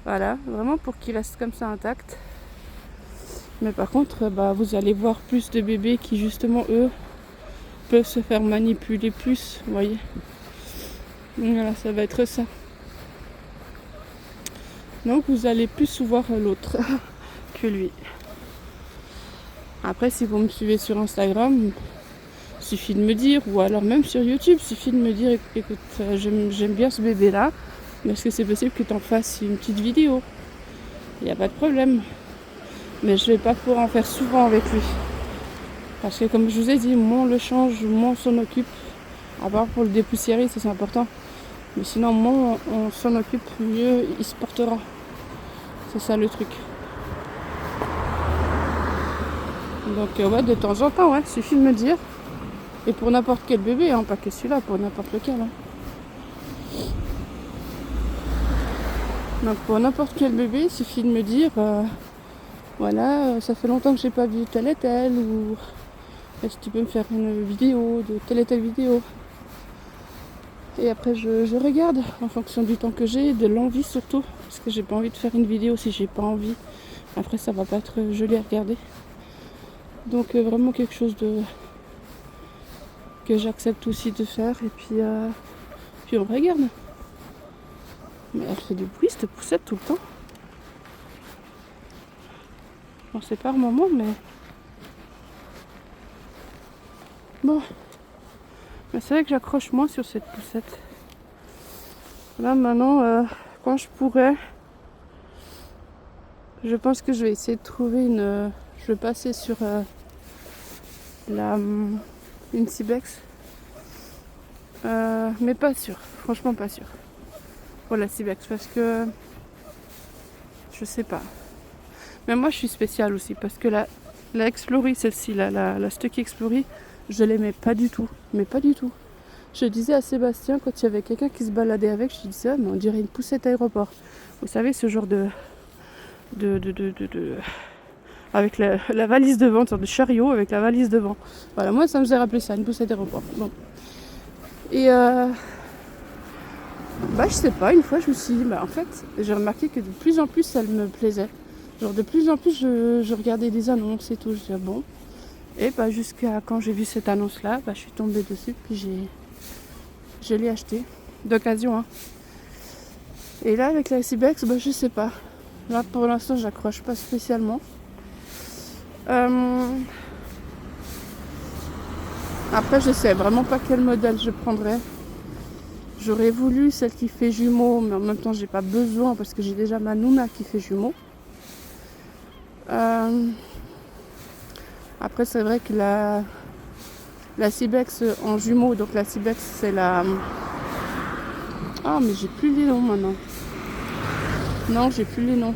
Voilà, vraiment pour qu'il reste comme ça intact. Mais par contre, vous allez voir plus de bébés qui justement, eux, peuvent se faire manipuler plus, vous voyez. Voilà, ça va être ça. Donc vous allez plus voir l'autre que lui. Après, si vous me suivez sur Instagram, il suffit de me dire, ou alors même sur YouTube, il suffit de me dire, écoute, j'aime bien ce bébé-là, mais est-ce que c'est possible que tu en fasses une petite vidéo? Il n'y a pas de problème. Mais je ne vais pas pouvoir en faire souvent avec lui. Parce que comme je vous ai dit, moins on le change, moins on s'en occupe. À part pour le dépoussiérer, ça c'est important. Mais sinon, moins on s'en occupe, mieux il se portera. C'est ça le truc. Donc ouais, de temps en temps, ouais, suffit de me dire. Et pour n'importe quel bébé, hein, pas que celui-là, pour n'importe lequel. Hein. Donc pour n'importe quel bébé, il suffit de me dire, voilà, ça fait longtemps que j'ai pas vu tel et tel, ou est-ce que tu peux me faire une vidéo de telle et telle vidéo. Et après je regarde en fonction du temps que j'ai, de l'envie surtout, parce que j'ai pas envie de faire une vidéo si j'ai pas envie. Après ça va pas être joli à regarder. Donc vraiment quelque chose que j'accepte aussi de faire, et puis on regarde. Mais elle fait du bruit cette poussette tout le temps. Bon, c'est pas un moment, mais bon. Mais c'est vrai que j'accroche moins sur cette poussette. Là maintenant, quand je pourrais, je pense que je vais essayer de trouver une. Je vais passer sur une Cybex. Mais pas sûr, franchement pas sûr. Pour la Cybex, parce que je sais pas. Mais moi je suis spéciale aussi, parce que la Explorie, celle-ci, la Stucky Explorie, je l'aimais pas du tout. Mais pas du tout. Je disais à Sébastien, quand il y avait quelqu'un qui se baladait avec, je lui disais, mais on dirait une poussette aéroport. Vous savez, ce genre de avec la valise devant, une sorte de chariot avec la valise devant. Voilà, moi ça me faisait rappeler ça, une poussette aéroport. Bon. Et je sais pas, une fois je me suis dit, en fait, j'ai remarqué que de plus en plus elle me plaisait. Genre de plus en plus je regardais des annonces et tout, je disais bon. Et jusqu'à quand j'ai vu cette annonce là, je suis tombée dessus, puis je l'ai acheté d'occasion. Hein. Et là avec la Cybex, je sais pas. Là pour l'instant j'accroche pas spécialement. Après je sais vraiment pas quel modèle je prendrais. J'aurais voulu celle qui fait jumeaux, mais en même temps j'ai pas besoin parce que j'ai déjà ma Nuna qui fait jumeaux. Après c'est vrai que la Cybex en jumeaux, donc la Cybex c'est la... Ah mais j'ai plus les noms maintenant. Non, j'ai plus les noms.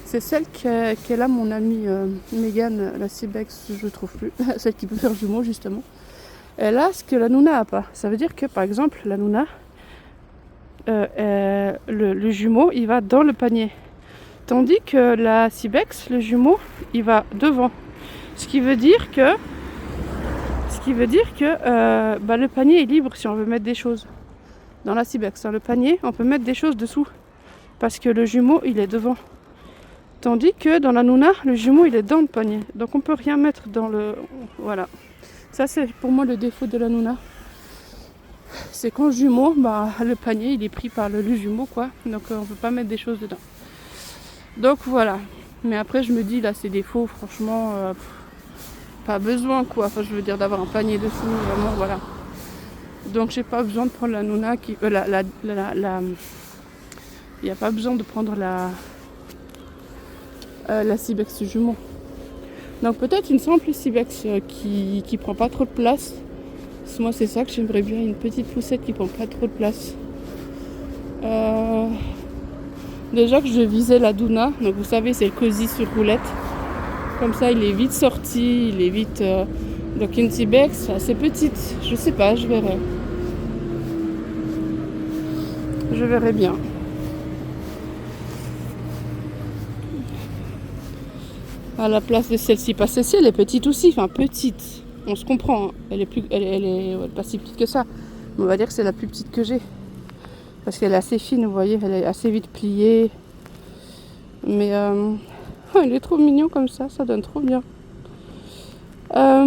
C'est celle qu'elle a mon amie Megan, la Cybex, je ne trouve plus. Celle qui peut faire jumeaux justement. Elle a ce que la Nuna a pas. Ça veut dire que par exemple la Nuna, le jumeau il va dans le panier. Tandis que la Cybex, le jumeau, il va devant. Ce qui veut dire que le panier est libre si on veut mettre des choses. Dans la Cybex, dans le panier, on peut mettre des choses dessous. Parce que le jumeau, il est devant. Tandis que dans la Nuna, le jumeau, il est dans le panier. Donc on peut rien mettre dans le... Voilà. Ça, c'est pour moi le défaut de la Nuna. C'est qu'en jumeau, le panier, il est pris par le jumeau, quoi. Donc on peut pas mettre des choses dedans. Donc voilà. Mais après, je me dis, là, ces défauts, franchement, pas besoin, quoi. Enfin, je veux dire, d'avoir un panier dessous, vraiment, voilà. Donc j'ai pas besoin de prendre la Nuna qui... Il n'y a pas besoin de prendre la Cybex jumeau. Donc peut-être une simple Cybex qui prend pas trop de place. Moi c'est ça que j'aimerais bien, une petite poussette qui prend pas trop de place. Déjà que je visais la Duna, donc vous savez c'est le cosy sur roulette. Comme ça il est vite sorti, il est vite... Donc une Cybex assez petite, je sais pas, je verrai. Je verrai bien. À la place de celle-ci, parce que celle-ci elle est petite aussi, enfin petite. on se comprend, hein. Elle est pas si petite que ça. Mais on va dire que c'est la plus petite que j'ai. Parce qu'elle est assez fine, vous voyez, elle est assez vite pliée. Mais oh, il est trop mignon comme ça donne trop bien. Ah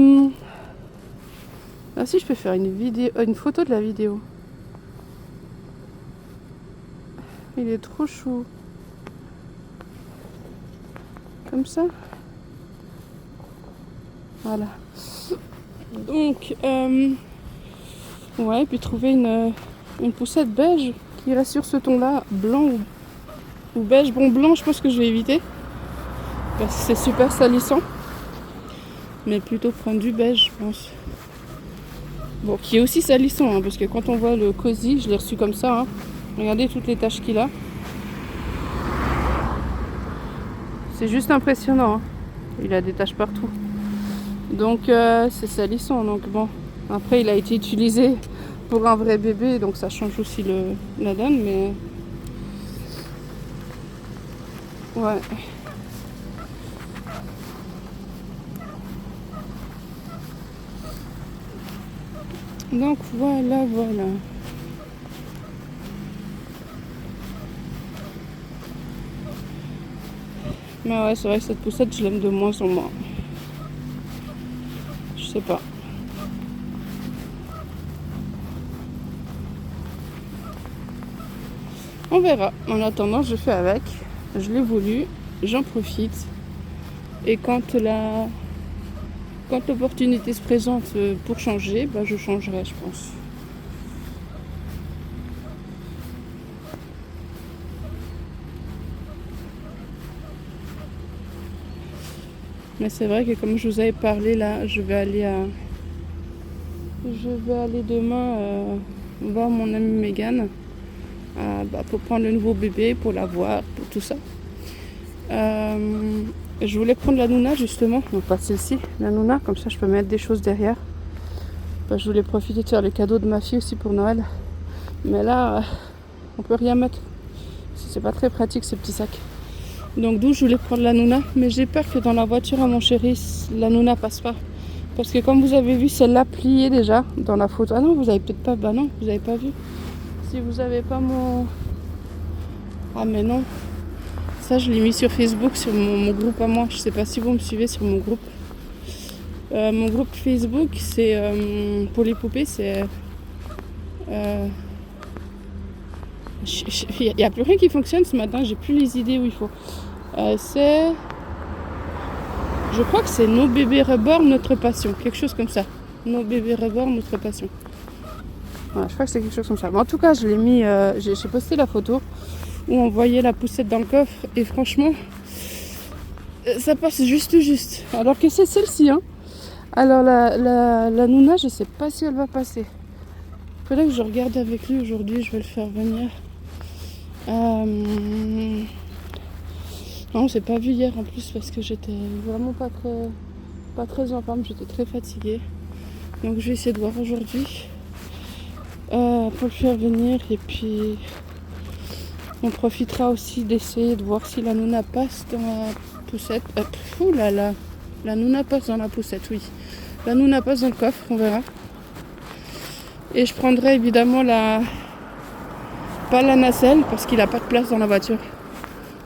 si, je peux faire une photo de la vidéo. Il est trop chou. Comme ça. Voilà. Donc, ouais, puis trouver une poussette beige qui reste sur ce ton-là, blanc ou beige. Bon, blanc, je pense que je vais éviter. Parce que c'est super salissant. Mais plutôt prendre du beige, je pense. Bon, qui est aussi salissant, hein, parce que quand on voit le cosy, je l'ai reçu comme ça. Hein. Regardez toutes les taches qu'il a. C'est juste impressionnant. Hein. Il a des taches partout. Donc c'est salissant. Donc bon, après il a été utilisé pour un vrai bébé, donc ça change aussi la donne, mais ouais. Donc voilà. Mais ouais, c'est vrai que cette poussette, je l'aime de moins en moins. Je sais pas. On verra. En attendant, je fais avec. Je l'ai voulu, j'en profite. Et quand l'opportunité se présente pour changer, bah, je changerai, je pense. Mais c'est vrai que comme je vous avais parlé là, je vais aller demain voir mon amie Megan pour prendre le nouveau bébé, pour la voir, pour tout ça. Je voulais prendre la Nouna justement, donc pas celle-ci, la Nouna, comme ça je peux mettre des choses derrière. Je voulais profiter de faire le cadeau de ma fille aussi pour Noël. Mais là, on peut rien mettre. C'est pas très pratique ces petits sacs. Donc d'où je voulais prendre la Nouna, mais j'ai peur que dans la voiture à mon chéri, la Nouna passe pas. Parce que comme vous avez vu, celle-là pliée déjà dans la photo. Ah non, vous avez peut-être pas, bah non, vous avez pas vu. Si vous avez pas mon... Ah mais non. Ça je l'ai mis sur Facebook, sur mon groupe à moi. Je sais pas si vous me suivez sur mon groupe. Mon groupe Facebook, c'est pour les poupées, c'est... Il n'y a plus rien qui fonctionne ce matin, j'ai plus les idées où il faut. Je crois que c'est Nos bébés reborn, notre passion, quelque chose comme ça. Nos bébés reborn, notre passion. Voilà, je crois que c'est quelque chose comme ça. Mais en tout cas, je l'ai mis, j'ai posté la photo où on voyait la poussette dans le coffre et franchement, ça passe juste. Alors que c'est celle-ci, hein. Alors la Nouna, je sais pas si elle va passer. Il faudrait que je regarde avec lui aujourd'hui, je vais le faire venir. Non, j'ai pas vu hier en plus parce que j'étais vraiment pas très en forme, j'étais très fatiguée. Donc je vais essayer de voir aujourd'hui pour le faire venir et puis on profitera aussi d'essayer de voir si la Nouna passe dans la poussette. Ouh là là, la Nouna passe dans la poussette, oui. La Nouna passe dans le coffre, on verra. Et je prendrai évidemment pas la nacelle parce qu'il n'a pas de place dans la voiture.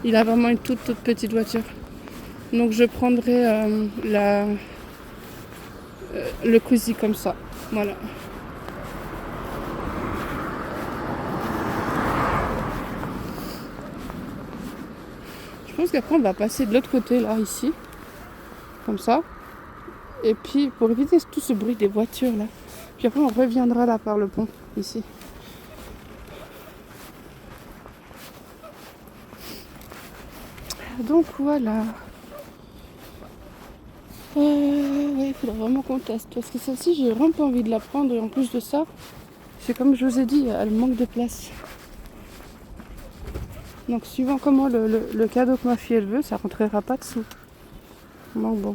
Il a vraiment une toute petite voiture. Donc je prendrai le cosy comme ça. Voilà. Je pense qu'après on va passer de l'autre côté là, ici. Comme ça. Et puis pour éviter tout ce bruit des voitures là. Puis après on reviendra là par le pont, ici. Donc voilà. Ouais, il faudra vraiment qu'on teste. Parce que celle-ci, j'ai vraiment pas envie de la prendre. Et en plus de ça, c'est comme je vous ai dit, elle manque de place. Donc suivant comment le cadeau que ma fille elle veut, ça rentrera pas dessous. Donc bon.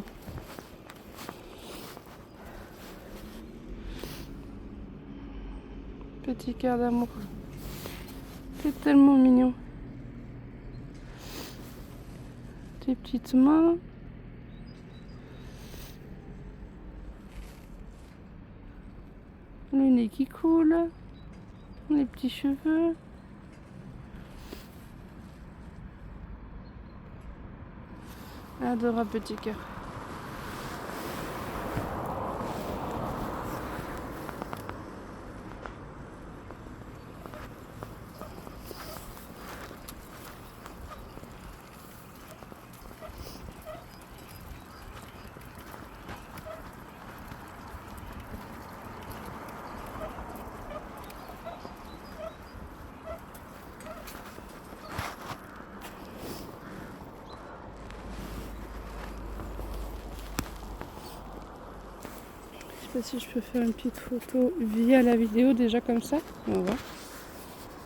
Petit cœur d'amour. C'est tellement mignon. Tes petites mains. Le nez qui coule. Les petits cheveux. Adorable petit cœur. Je sais pas si je peux faire une petite photo via la vidéo déjà comme ça. On va voir.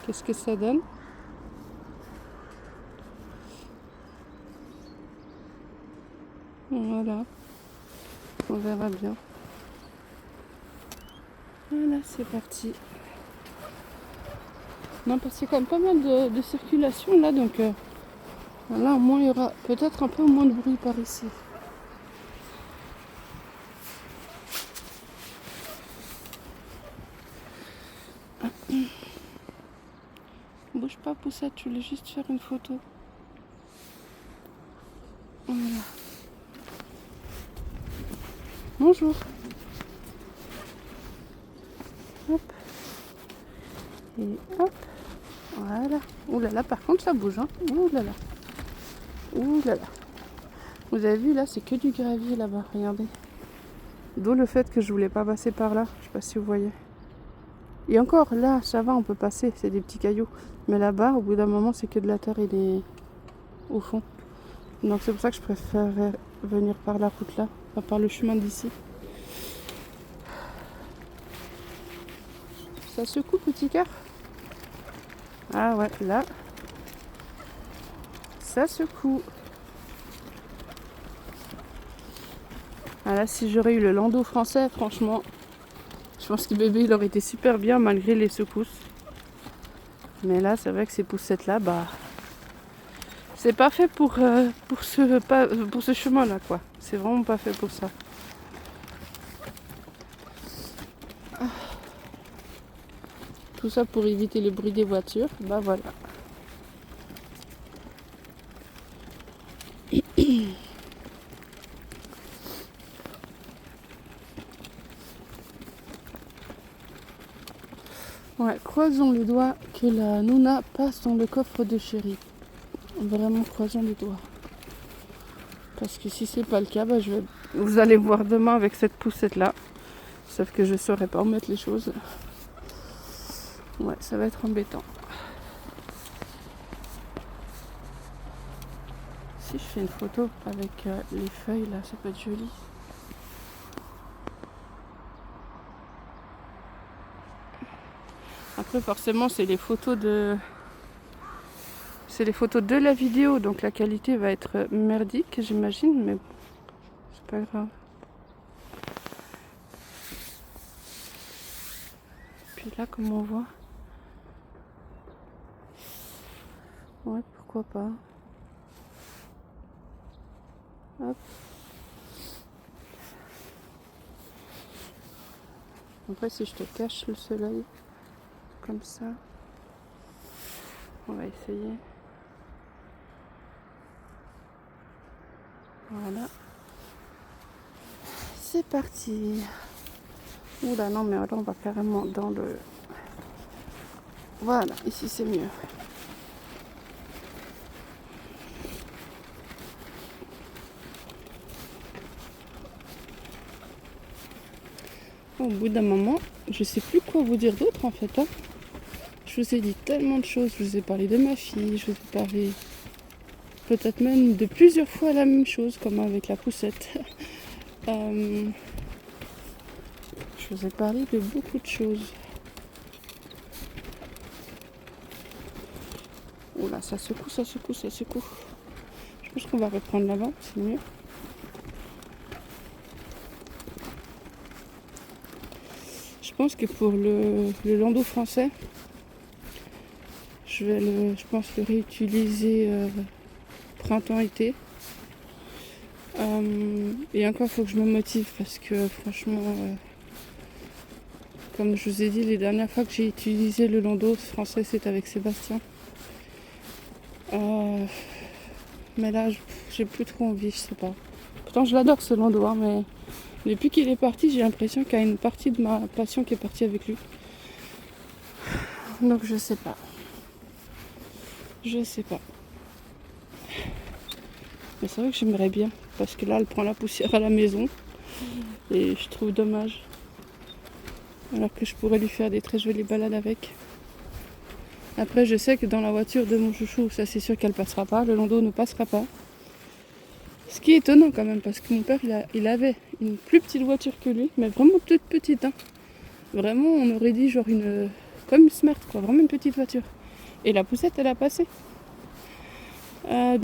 Qu'est-ce que ça donne? Voilà. On verra bien. Voilà, c'est parti. Non, parce qu'il y a quand même pas mal de circulation là, donc là au moins il y aura peut-être un peu moins de bruit par ici. Bouge pas, Poussette, je voulais juste faire une photo. Voilà. Bonjour. Hop. Et hop. Voilà. Ouh là là, par contre ça bouge, hein. Ouh là là. Ouh là là. Vous avez vu là, c'est que du gravier là-bas, regardez. D'où le fait que je voulais pas passer par là. Je sais pas si vous voyez. Et encore là, ça va, on peut passer, c'est des petits cailloux. Mais là-bas, au bout d'un moment, c'est que de la terre et des... au fond. Donc c'est pour ça que je préfère venir par la route là, pas par le chemin d'ici. Ça secoue, petit cœur? Ah ouais, là, ça secoue. Ah là, si j'aurais eu le landau français, franchement, je pense que bébé il aurait été super bien malgré les secousses. Mais là, c'est vrai que ces poussettes là, bah, c'est pas fait pour ce chemin là quoi. C'est vraiment pas fait pour ça. Tout ça pour éviter le bruit des voitures. Bah voilà. Ouais, croisons les doigts que la Nouna passe dans le coffre de chéri. Vraiment, croisons les doigts. Parce que si c'est pas le cas, bah, vous allez voir demain avec cette poussette là. Sauf que je saurais pas où mettre les choses. Ouais, ça va être embêtant. Si je fais une photo avec les feuilles là, ça peut être joli. Après forcément c'est les photos de la vidéo, donc la qualité va être merdique j'imagine, mais bon, c'est pas grave. Puis là comme on voit. Ouais, pourquoi pas. Hop. Après si je te cache le soleil comme ça, on va essayer. Voilà. C'est parti. Oula non mais là on va carrément dans le... Voilà, ici c'est mieux. Au bout d'un moment, je sais plus quoi vous dire d'autre en fait. Hein. Je vous ai dit tellement de choses. Je vous ai parlé de ma fille, je vous ai parlé peut-être même de plusieurs fois la même chose, comme avec la poussette. Je vous ai parlé de beaucoup de choses. Oula, ça secoue, ça secoue, ça secoue. Je pense qu'on va reprendre là-bas, c'est mieux. Je pense que pour le landau français, je pense le réutiliser printemps-été. Et encore, il faut que je me motive parce que franchement, Comme je vous ai dit, les dernières fois que j'ai utilisé le landau français, c'est avec Sébastien. Mais là, j'ai plus trop envie, je sais pas. Pourtant, je l'adore ce landau, hein, mais depuis qu'il est parti, j'ai l'impression qu'il y a une partie de ma passion qui est partie avec lui. Donc, je sais pas. Je sais pas. Mais c'est vrai que j'aimerais bien, parce que là, elle prend la poussière à la maison. Et je trouve dommage. Alors que je pourrais lui faire des très jolies balades avec. Après, je sais que dans la voiture de mon chouchou, ça c'est sûr qu'elle passera pas. Le landau ne passera pas. Ce qui est étonnant quand même, parce que mon père, il avait une plus petite voiture que lui, mais vraiment toute petite. Hein. Vraiment, on aurait dit genre comme une Smart, quoi. Vraiment une petite voiture. Et la poussette, elle a passé. Enfin,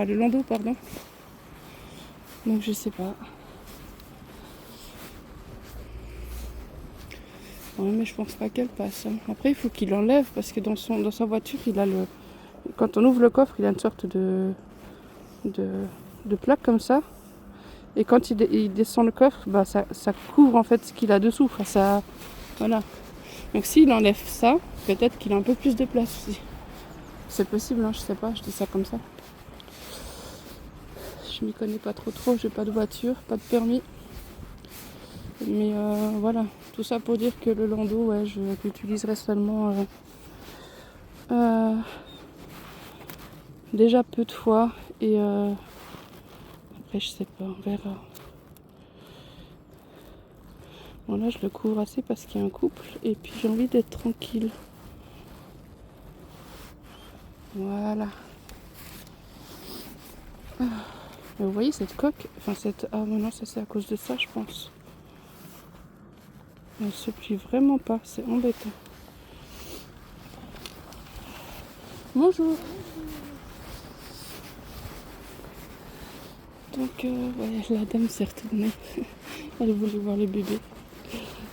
le landau, pardon. Donc, je sais pas. Ouais, mais je pense pas qu'elle passe. Hein. Après, il faut qu'il l'enlève, parce que dans sa voiture, il a le... Quand on ouvre le coffre, il a une sorte de plaque comme ça. Et quand il descend le coffre, bah, ça couvre en fait ce qu'il a dessous. Enfin, ça, voilà. Donc s'il enlève ça, peut-être qu'il a un peu plus de place aussi. C'est possible, hein, je sais pas, je dis ça comme ça. Je m'y connais pas trop, j'ai pas de voiture, pas de permis. Mais voilà, tout ça pour dire que le landau, ouais, je l'utiliserai seulement déjà peu de fois. Et après, je sais pas, on verra. Bon, là, je le couvre assez parce qu'il y a un couple. Et puis, j'ai envie d'être tranquille. Voilà. Mais vous voyez cette coque, enfin cette... Ah non, ça c'est à cause de ça, je pense. Elle se plie vraiment pas, c'est embêtant. Bonjour. Donc, ouais, la dame s'est retournée. Elle voulait voir le bébé.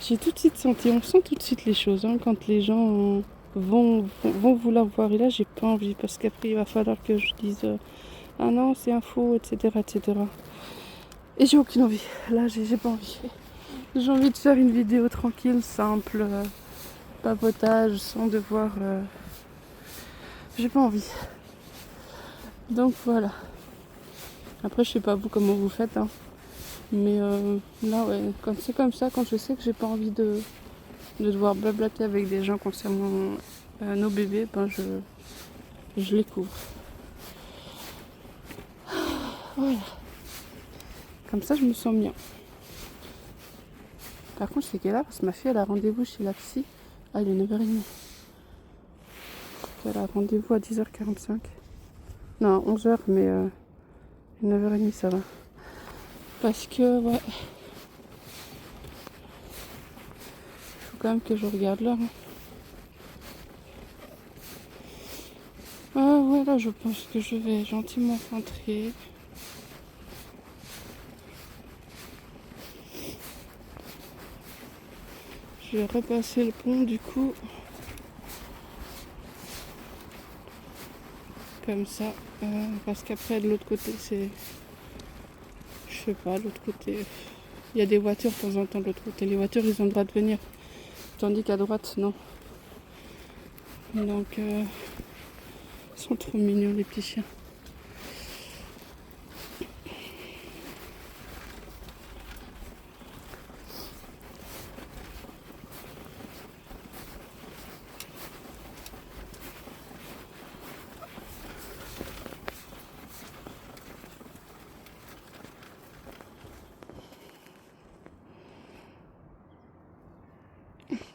J'ai tout de suite senti, on sent tout de suite les choses, hein, quand les gens vont vouloir voir. Et là, j'ai pas envie, parce qu'après, il va falloir que je dise ah non, c'est un faux, etc., etc. Et j'ai aucune envie. Là, j'ai pas envie. J'ai envie de faire une vidéo tranquille, simple, papotage, sans devoir... J'ai pas envie. Donc voilà. Après, je sais pas vous comment vous faites, hein. Mais là, ouais, quand c'est comme ça, quand je sais que j'ai pas envie de devoir blablater avec des gens concernant nos bébés, ben je les couvre. Voilà. Comme ça, je me sens bien. Par contre, c'est quelle heure? Parce que ma fille, elle a rendez-vous chez la psy. Ah, il est 9h30. Elle a rendez-vous à 10h45. Non, 11h, mais 9h30, ça va. Parce que, ouais. Il faut quand même que je regarde l'heure. Hein. Ah, voilà, je pense que je vais gentiment rentrer. Je vais repasser le pont, du coup. Comme ça. Parce qu'après, de l'autre côté, c'est... Je sais pas, de l'autre côté... Il y a des voitures de temps en temps de l'autre côté. Les voitures, ils ont le droit de venir. Tandis qu'à droite, non. Donc, ils sont trop mignons, les petits chiens.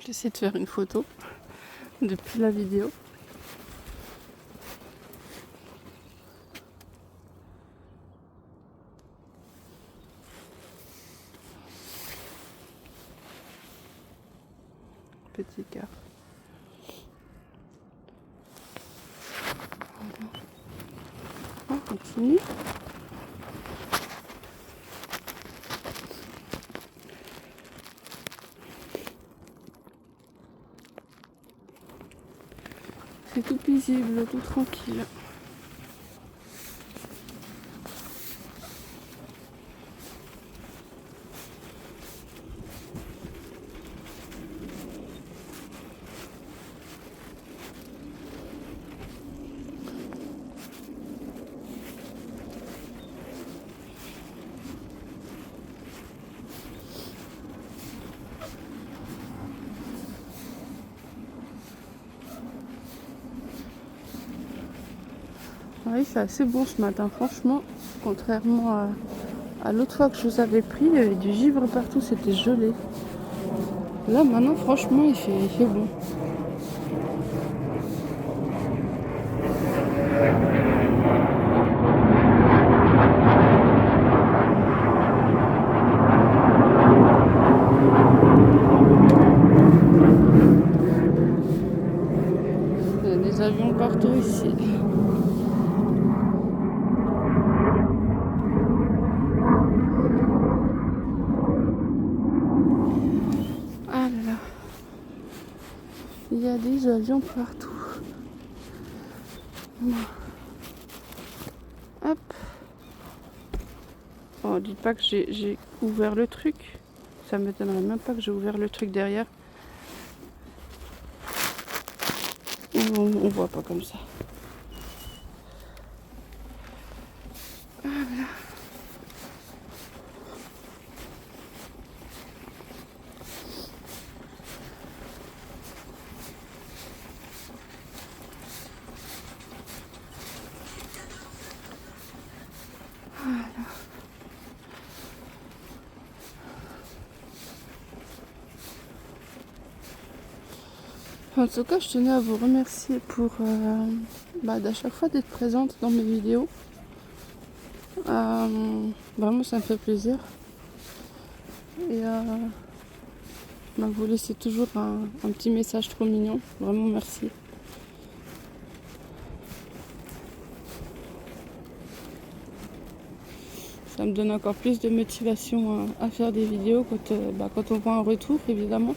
J'essaie de faire une photo depuis la vidéo. Petit cœur. On continue. C'est tout paisible, tout tranquille. Oui, c'est assez bon ce matin, franchement. Contrairement à l'autre fois que je vous avais pris, il y avait du givre partout, c'était gelé. Là, maintenant, franchement, il fait bon. Il y a des avions partout ici. Ah là là. Il y a des avions partout. Hop. Oh, dites pas que j'ai ouvert le truc. Ça m'étonnerait même pas que j'ai ouvert le truc derrière. On voit pas comme ça. Voilà. En tout cas, je tenais à vous remercier pour d'à chaque fois d'être présente dans mes vidéos. Vraiment, ça me fait plaisir. Et vous laissez toujours un petit message trop mignon. Vraiment, merci. Ça me donne encore plus de motivation à faire des vidéos quand on voit un retour, évidemment.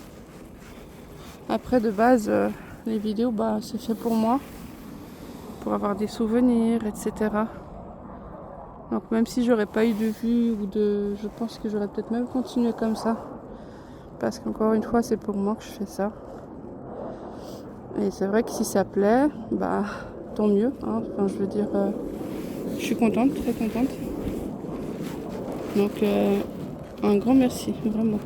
Après, de base, les vidéos, c'est fait pour moi, pour avoir des souvenirs, etc. Donc même si j'aurais pas eu de vues je pense que j'aurais peut-être même continué comme ça. Parce qu'encore une fois, c'est pour moi que je fais ça. Et c'est vrai que si ça plaît, tant mieux. Hein. Enfin, je veux dire, je suis contente, très contente. Donc un grand merci, vraiment.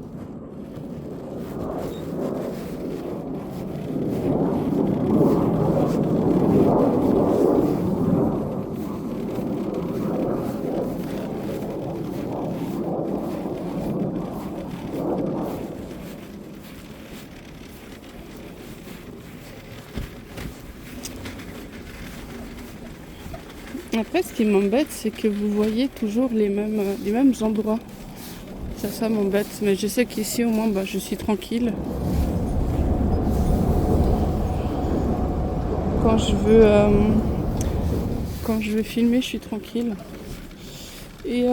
Après, ce qui m'embête, c'est que vous voyez toujours les mêmes endroits. Ça m'embête. Mais je sais qu'ici, au moins, je suis tranquille. Quand je veux filmer, je suis tranquille. Et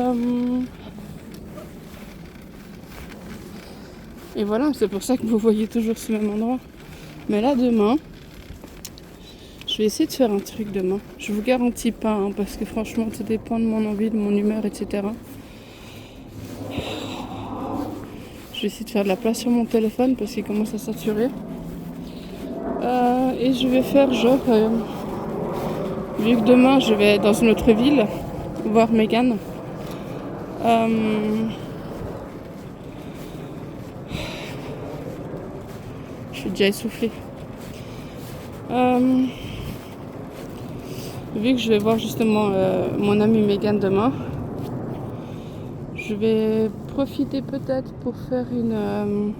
voilà, c'est pour ça que vous voyez toujours ce même endroit. Mais là, demain, je vais essayer de faire un truc demain. Je vous garantis pas, hein, parce que franchement, ça dépend de mon envie, de mon humeur, etc. Je vais essayer de faire de la place sur mon téléphone parce qu'il commence à saturer. Et je vais faire genre... vu que demain, je vais dans une autre ville voir Megan. Je suis déjà essoufflée. Vu que je vais voir justement mon amie Megan demain, je vais profiter peut-être pour faire une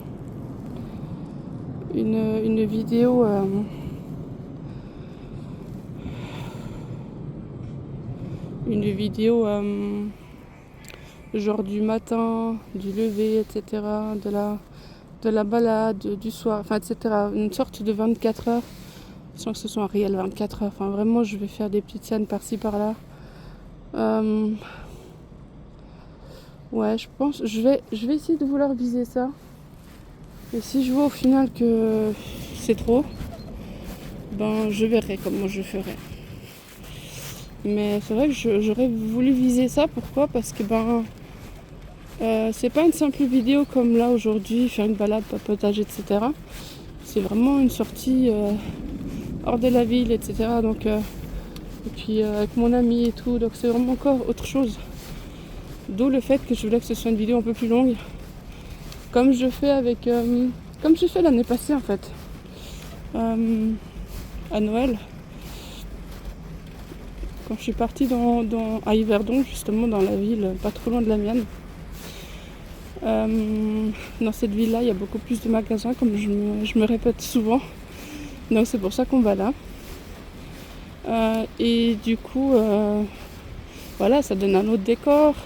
vidéo genre du matin, du lever, etc., de la balade, du soir, enfin, etc. Une sorte de 24 heures, sans que ce soit un réel 24 heures. Enfin, vraiment, je vais faire des petites scènes par-ci, par-là. Ouais, je pense, je vais essayer de vouloir viser ça. Et si je vois au final que c'est trop, je verrai comment je ferai. Mais c'est vrai que j'aurais voulu viser ça. Pourquoi ? Parce que c'est pas une simple vidéo comme là aujourd'hui, faire une balade, papotage, etc. C'est vraiment une sortie hors de la ville, etc. Donc, et puis avec mon ami et tout, donc c'est vraiment encore autre chose. D'où le fait que je voulais que ce soit une vidéo un peu plus longue, comme je fais comme j'ai fait l'année passée en fait, à Noël. quand je suis partie à Yverdon, justement dans la ville, pas trop loin de la mienne. Dans cette ville-là, il y a beaucoup plus de magasins, comme je me répète souvent. Donc c'est pour ça qu'on va là. Et du coup, voilà, ça donne un autre décor.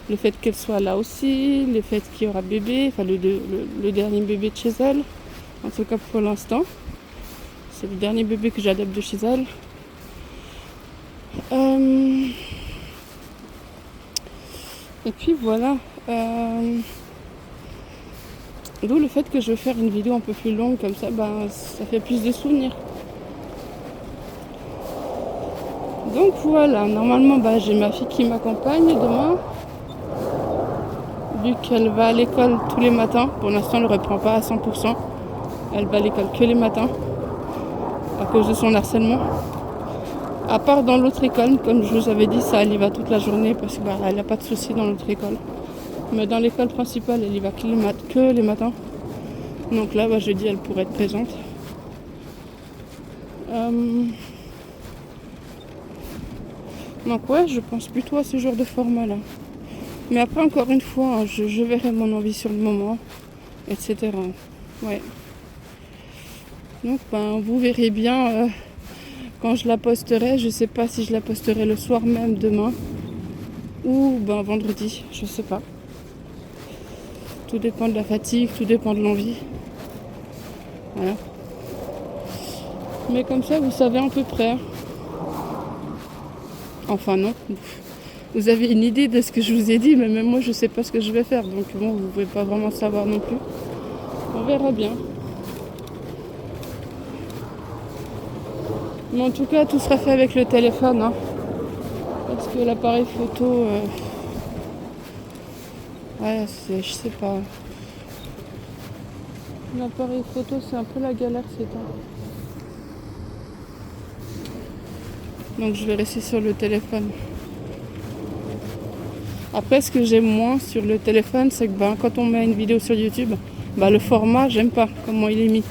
Le fait qu'elle soit là aussi, le fait qu'il y aura bébé, enfin le dernier bébé de chez elle, en tout cas pour l'instant. C'est le dernier bébé que j'adopte de chez elle. Et puis voilà. D'où le fait que je vais faire une vidéo un peu plus longue comme ça, ça fait plus de souvenirs. Donc voilà, normalement j'ai ma fille qui m'accompagne demain. Vu qu'elle va à l'école tous les matins, pour l'instant elle ne reprend pas à 100%. Elle va à l'école que les matins, à cause de son harcèlement. À part dans l'autre école, comme je vous avais dit, ça elle y va toute la journée parce qu'elle n'a pas de soucis dans l'autre école. Mais dans l'école principale, elle y va que les matins. Donc là, jeudi, elle pourrait être présente. Donc ouais, je pense plutôt à ce genre de format-là. Mais après, encore une fois, je verrai mon envie sur le moment, etc. Ouais. Donc vous verrez bien quand je la posterai. Je sais pas si je la posterai le soir même demain ou vendredi, je sais pas. Tout dépend de la fatigue, tout dépend de l'envie. Voilà. Mais comme ça, vous savez à peu près. Enfin non. Vous avez une idée de ce que je vous ai dit, mais même moi je sais pas ce que je vais faire. Donc bon, vous pouvez pas vraiment savoir non plus. On verra bien. Mais en tout cas, tout sera fait avec le téléphone. Hein. Parce que l'appareil photo... je sais pas. L'appareil photo, c'est un peu la galère ces temps. Donc je vais rester sur le téléphone. Après, ce que j'aime moins sur le téléphone, c'est que quand on met une vidéo sur YouTube, le format, j'aime pas comment il est mis.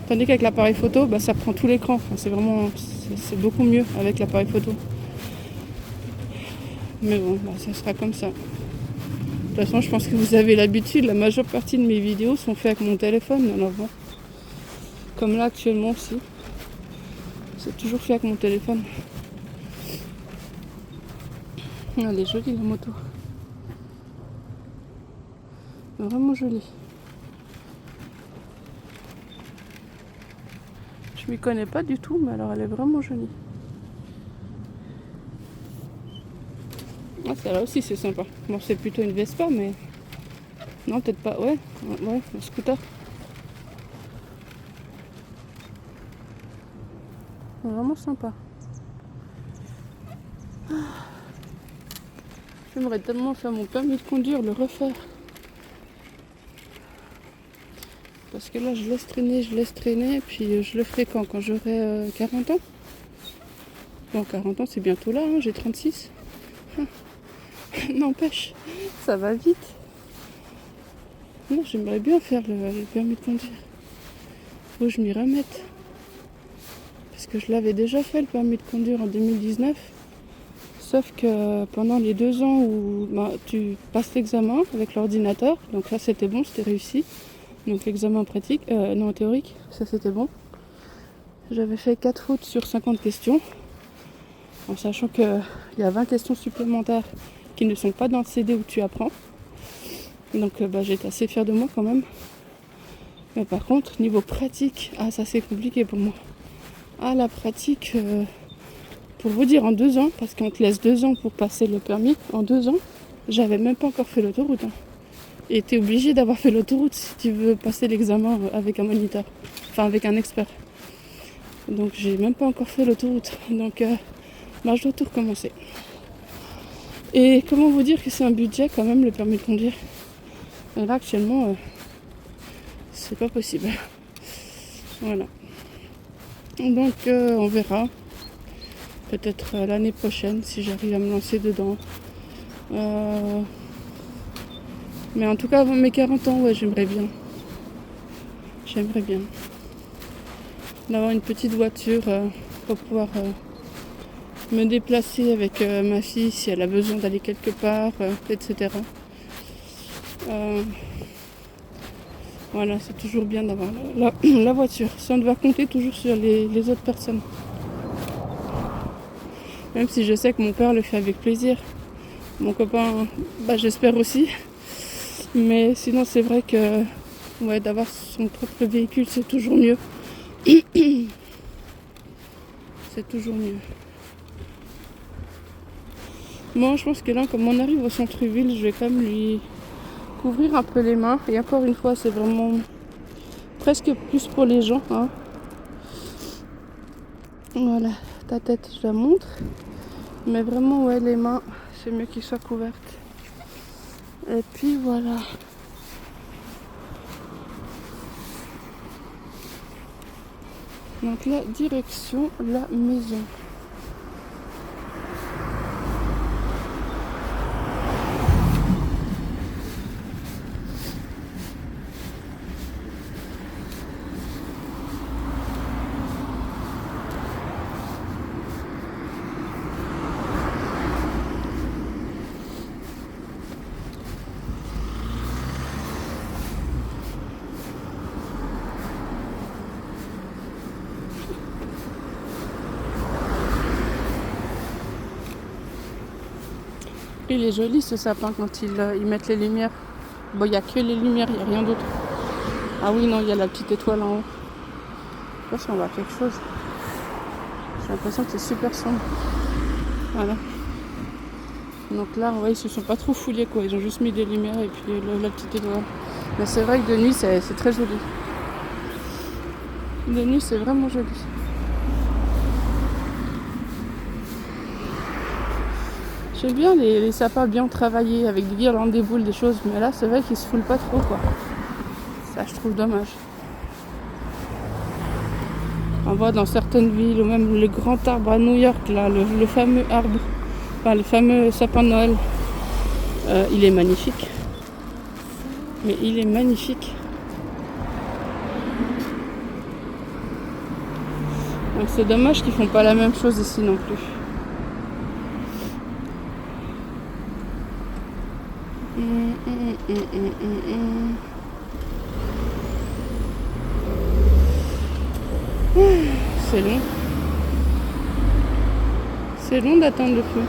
Tandis qu'avec l'appareil photo, ça prend tout l'écran. Enfin, c'est beaucoup mieux avec l'appareil photo. Mais bon, ça sera comme ça. De toute façon, je pense que vous avez l'habitude. La majeure partie de mes vidéos sont faites avec mon téléphone. Alors bon, comme là actuellement aussi. C'est toujours fait avec mon téléphone. Elle est jolie la moto. Vraiment jolie. Je m'y connais pas du tout, mais alors elle est vraiment jolie. Celle-là aussi c'est sympa. Bon, c'est plutôt une Vespa, mais... Non, peut-être pas. Ouais, un scooter. Vraiment sympa. J'aimerais tellement faire mon permis de conduire, le refaire. Parce que là, je laisse traîner, puis je le ferai quand j'aurai 40 ans. Bon, 40 ans, c'est bientôt là, hein, j'ai 36. N'empêche, ça va vite. Non, j'aimerais bien faire le permis de conduire. Faut que je m'y remette. Parce que je l'avais déjà fait, le permis de conduire, en 2019. Sauf que pendant les 2 ans où tu passes l'examen avec l'ordinateur, donc là c'était bon, c'était réussi. Donc l'examen pratique, théorique, ça c'était bon. J'avais fait 4 fautes sur 50 questions. En sachant qu'il y a 20 questions supplémentaires qui ne sont pas dans le CD où tu apprends. Donc j'étais assez fière de moi quand même. Mais par contre, niveau pratique, ça c'est compliqué pour moi. La pratique, pour vous dire, en 2 ans, parce qu'on te laisse 2 ans pour passer le permis, en 2 ans, j'avais même pas encore fait l'autoroute. Hein. Et tu es obligé d'avoir fait l'autoroute si tu veux passer l'examen avec un moniteur, enfin avec un expert. Donc j'ai même pas encore fait l'autoroute. Donc je dois tout recommencer. Et comment vous dire que c'est un budget quand même le permis de conduire. Et là actuellement, c'est pas possible. Voilà. Donc on verra. Peut-être l'année prochaine si j'arrive à me lancer dedans. Mais en tout cas avant mes 40 ans, j'aimerais bien. J'aimerais bien. D'avoir une petite voiture pour pouvoir me déplacer avec ma fille si elle a besoin d'aller quelque part, etc. Voilà, c'est toujours bien d'avoir la voiture, sans devoir compter toujours sur les autres personnes. Même si je sais que mon père le fait avec plaisir. Mon copain, j'espère aussi. Mais sinon, c'est vrai que d'avoir son propre véhicule, c'est toujours mieux. C'est toujours mieux. Moi, je pense que là, comme on arrive au centre-ville, je vais quand même lui couvrir un peu les mains. Et encore une fois, c'est vraiment presque plus pour les gens. Hein. Voilà, ta tête, je la montre. Mais vraiment, les mains, c'est mieux qu'ils soient couvertes. Et puis voilà. Donc là, direction la maison. Il est joli ce sapin quand ils mettent les lumières. Bon, il n'y a que les lumières, il n'y a rien d'autre. Ah oui, non, il y a la petite étoile en haut. Je sais pas si on voit quelque chose. J'ai l'impression que c'est super sombre. Voilà. Donc là, ils se sont pas trop foulés quoi. Ils ont juste mis des lumières et puis la petite étoile. Mais c'est vrai que de nuit, c'est très joli. De nuit, c'est vraiment joli. J'aime bien les sapins bien travaillés avec des guirlandes, des boules, des choses. Mais là, c'est vrai qu'ils se foulent pas trop quoi. Ça, je trouve dommage. On voit dans certaines villes, ou même le grand arbre à New York, là, le fameux arbre, le fameux sapin de Noël. Il est magnifique. Mais il est magnifique. Donc c'est dommage qu'ils font pas la même chose ici non plus. C'est long. C'est long d'attendre le feu.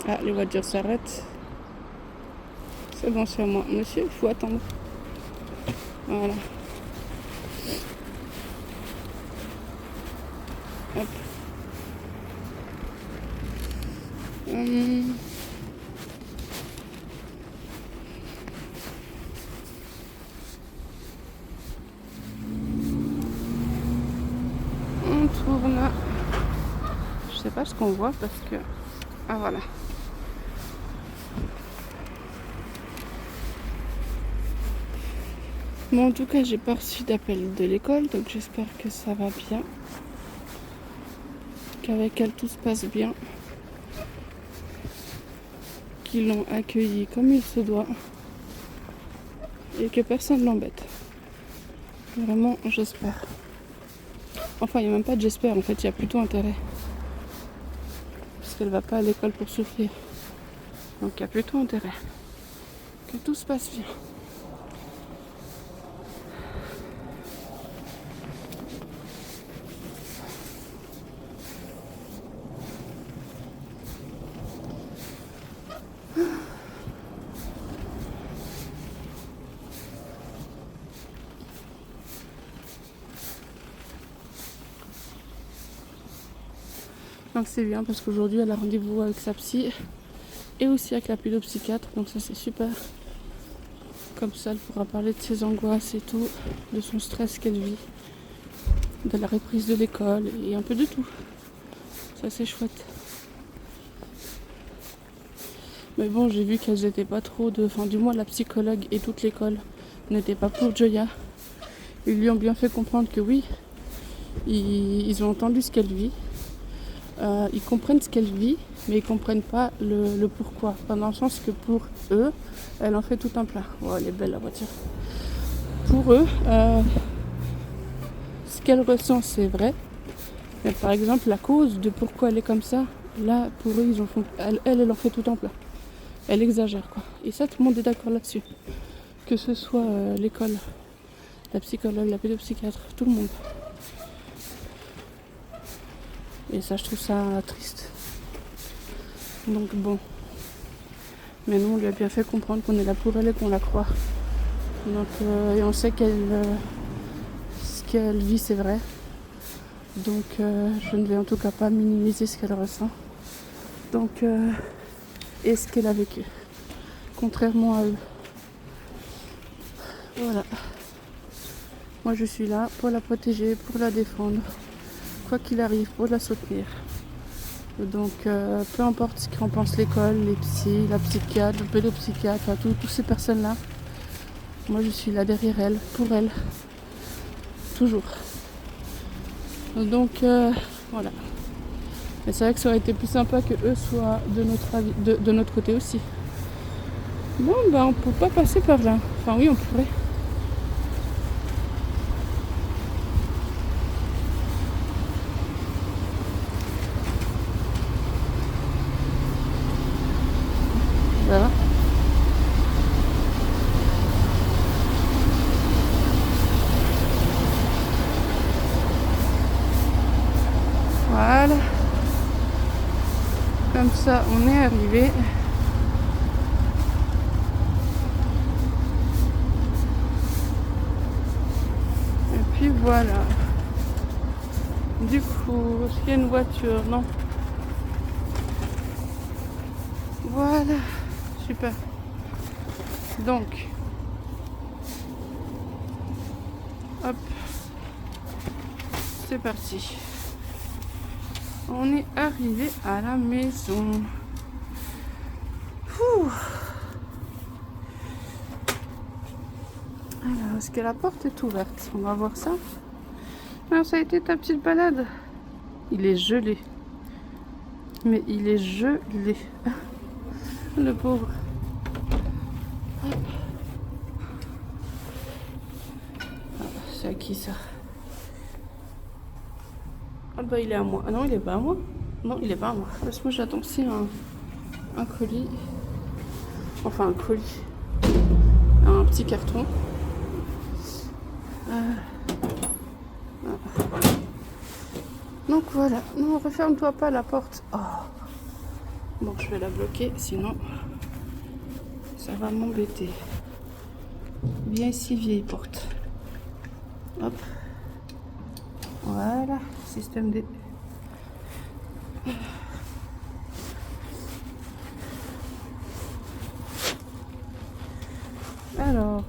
Ah, les voitures s'arrêtent. C'est bon, c'est à moi. Monsieur, il faut attendre. Voilà. Hop. On tourne. Je sais pas ce qu'on voit parce que... Ah voilà. Bon, en tout cas, j'ai pas reçu d'appel de l'école, donc j'espère que ça va bien. Qu'avec elle, tout se passe bien. Qu'ils l'ont accueilli comme il se doit. Et que personne ne l'embête. Vraiment, j'espère. Enfin, il n'y a même pas de j'espère, en fait, il y a plutôt intérêt. Parce qu'elle va pas à l'école pour souffrir. Donc, il y a plutôt intérêt. Que tout se passe bien. Donc c'est bien parce qu'aujourd'hui elle a rendez-vous avec sa psy et aussi avec la pédopsychiatre, donc ça c'est super. Comme ça elle pourra parler de ses angoisses et tout, de son stress qu'elle vit, de la reprise de l'école et un peu de tout. Ça c'est chouette. Mais bon, j'ai vu qu'elles n'étaient pas trop du moins la psychologue et toute l'école n'étaient pas pour Joya. Ils lui ont bien fait comprendre que oui, ils ont entendu ce qu'elle vit. Ils comprennent ce qu'elle vit, mais ils comprennent pas le pourquoi. Enfin, dans le sens que pour eux, elle en fait tout un plat. Oh, elle est belle la voiture. Pour eux, ce qu'elle ressent, c'est vrai. Mais par exemple, la cause de pourquoi elle est comme ça, là, pour eux, ils en font, elle en fait tout en plat. Elle exagère, quoi. Et ça, tout le monde est d'accord là-dessus. Que ce soit l'école, la psychologue, la pédopsychiatre, tout le monde. Et ça, je trouve ça triste. Donc bon. Mais nous, on lui a bien fait comprendre qu'on est là pour elle et qu'on la croit. Donc, et on sait ce qu'elle vit, c'est vrai. Donc, je ne vais en tout cas pas minimiser ce qu'elle ressent. Donc, et ce qu'elle a vécu. Contrairement à eux. Voilà. Moi, je suis là pour la protéger, pour la défendre. Quoi qu'il arrive, pour la soutenir. Donc, peu importe ce qu'en pense l'école, les psys, la psychiatre, le pédopsychiatre, enfin, toutes ces personnes-là. Moi, je suis là derrière elle, pour elle. Toujours. Donc, voilà. Mais c'est vrai que ça aurait été plus sympa que eux soient de notre côté aussi. Bon, bah, on peut pas passer par là. Enfin, oui, on pourrait. Voilà. Voilà. Comme ça, on est arrivé. Et puis voilà. Du coup, est-ce qu'il y a une voiture? Non. Voilà. Super. Donc. Hop. C'est parti. On est arrivé à la maison. Ouh. Alors, est-ce que la porte est ouverte? On va voir ça. Alors, ça a été ta petite balade. Il est gelé. Mais il est gelé. Le pauvre. Hop. Ah, c'est à qui ça? Ah bah il est à moi. Ah non, il est pas à moi. Non, il est pas à moi. Parce que moi j'attends aussi un colis. Enfin un colis. Un petit carton. Donc voilà. Non, referme-toi pas la porte. Oh. Bon, je vais la bloquer, sinon ça va m'embêter. Viens ici, vieille porte. Hop. Voilà. Système D. Alors.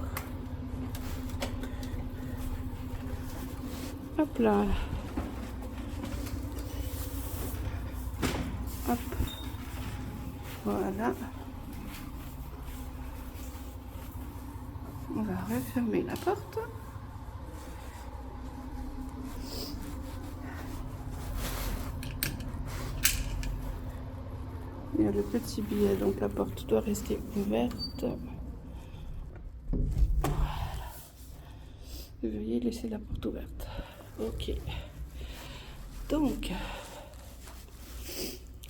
Hop là. Hop. Voilà. On va refermer la porte. Il y a le petit billet, donc la porte doit rester ouverte. Voilà. Veuillez laisser la porte ouverte. Ok. Donc,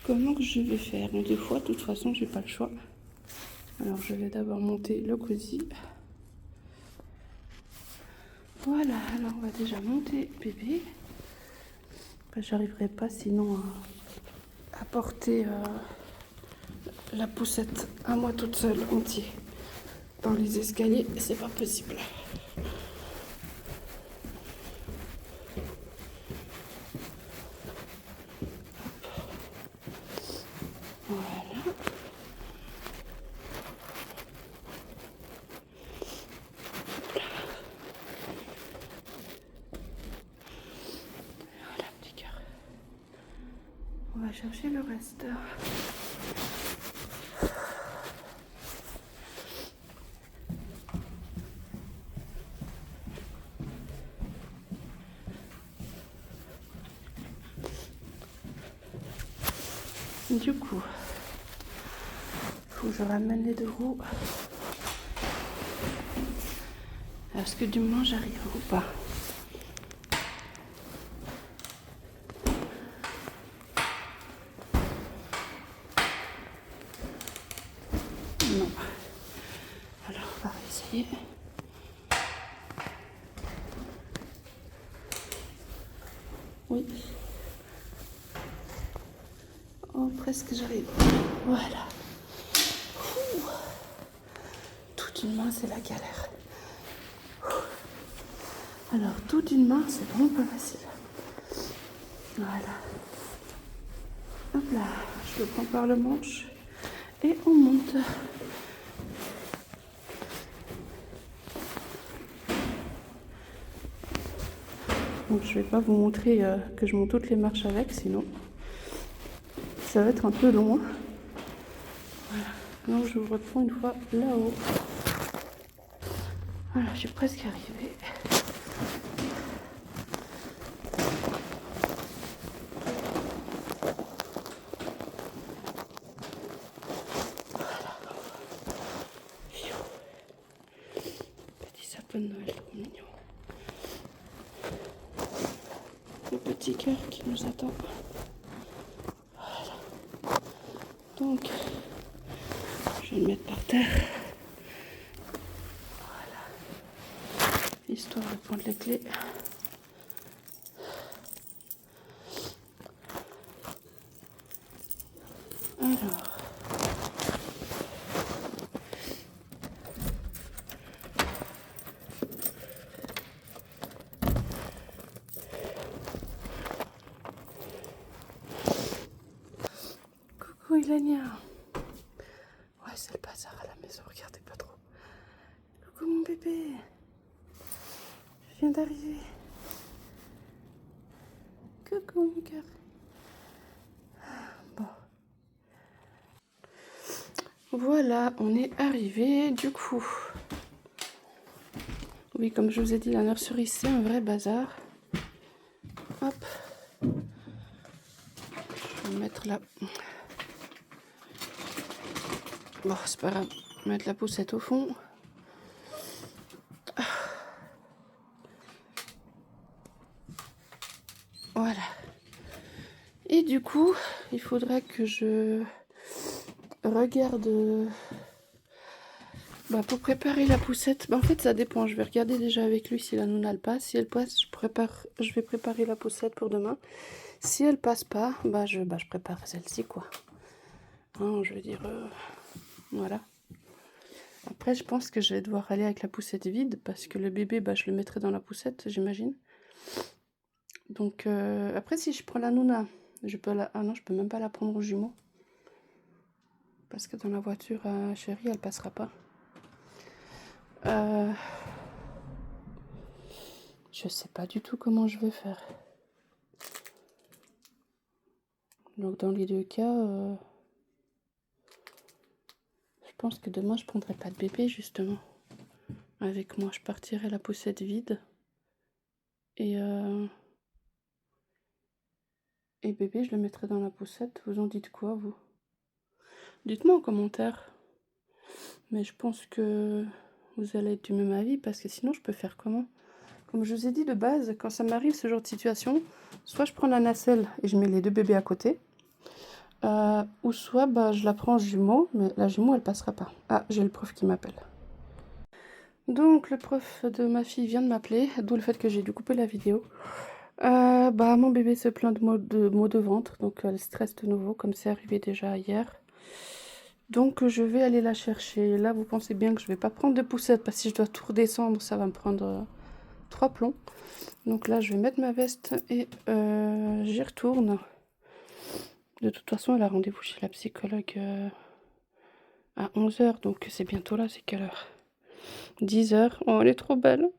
comment que je vais faire? Des fois, de toute façon, j'ai pas le choix. Alors, je vais d'abord monter le cosy. Voilà, alors on va déjà monter bébé. J'arriverai pas sinon à porter la poussette à moi toute seule entière dans les escaliers, c'est pas possible. Voilà. Voilà, petit cœur. On va chercher le reste. Du coup, faut que je ramène les deux roues. Est-ce que du moins j'arrive ou pas? non. Alors, on va essayer. Oui. Oh, presque j'arrive. Voilà. Ouh. Toute une main, c'est la galère. Alors, toute une main, c'est vraiment pas facile. Voilà. Hop là, je le prends par le manche et on monte. Donc je vais pas vous montrer que je monte toutes les marches avec, sinon ça va être un peu long. Voilà. Donc je vous reprends une fois là-haut. Voilà, je suis presque arrivée. Petit sapin de Noël, trop mignon. Le petit cœur qui nous attend. Voilà. Donc, je vais le mettre par terre. Voilà. Histoire de prendre les clés. Alors. Coucou Ilania. Ouais, c'est le bazar à la maison, regardez pas trop. Coucou mon bébé. Je viens d'arriver. Coucou mon cœur. Bon. Voilà, on est arrivé du coup. Oui, comme je vous ai dit, la nurserie, c'est un vrai bazar. Hop. Je vais mettre là. Bon, c'est pas grave. Mettre la poussette au fond. Voilà. Et du coup, il faudrait que je regarde pour préparer la poussette. En fait, ça dépend. Je vais regarder déjà avec lui si la nouna elle passe. Si elle passe, je vais préparer la poussette pour demain. Si elle passe pas, je prépare celle-ci, quoi. Hein, je veux dire, voilà. Après, je pense que je vais devoir aller avec la poussette vide parce que le bébé, je le mettrai dans la poussette, j'imagine. Donc, après, si je prends la nouna, je peux la... Ah non, je peux même pas la prendre aux jumeaux. Parce que dans la voiture chérie, elle passera pas. Je sais pas du tout comment je vais faire. Donc, dans les deux cas, je pense que demain, je prendrai pas de bébé, justement. Avec moi, je partirai la poussette vide. Et bébé, je le mettrai dans la poussette. Vous en dites quoi, vous? Dites-moi en commentaire. Mais je pense que vous allez être du même avis, parce que sinon, je peux faire comment? Comme je vous ai dit de base, quand ça m'arrive ce genre de situation, soit je prends la nacelle et je mets les deux bébés à côté, ou soit je la prends en jumeau, mais la jumeau, elle passera pas. Ah, j'ai le prof qui m'appelle. Donc, le prof de ma fille vient de m'appeler, d'où le fait que j'ai dû couper la vidéo. Mon bébé se plaint de maux de ventre, donc elle stresse de nouveau, comme c'est arrivé déjà hier. Donc je vais aller la chercher. Là, vous pensez bien que je vais pas prendre de poussette, parce que si je dois tout redescendre, ça va me prendre 3 plombs. Donc là, je vais mettre ma veste et j'y retourne. De toute façon, elle a rendez-vous chez la psychologue à 11 h, donc c'est bientôt là, c'est quelle heure? 10 h. Oh, elle est trop belle.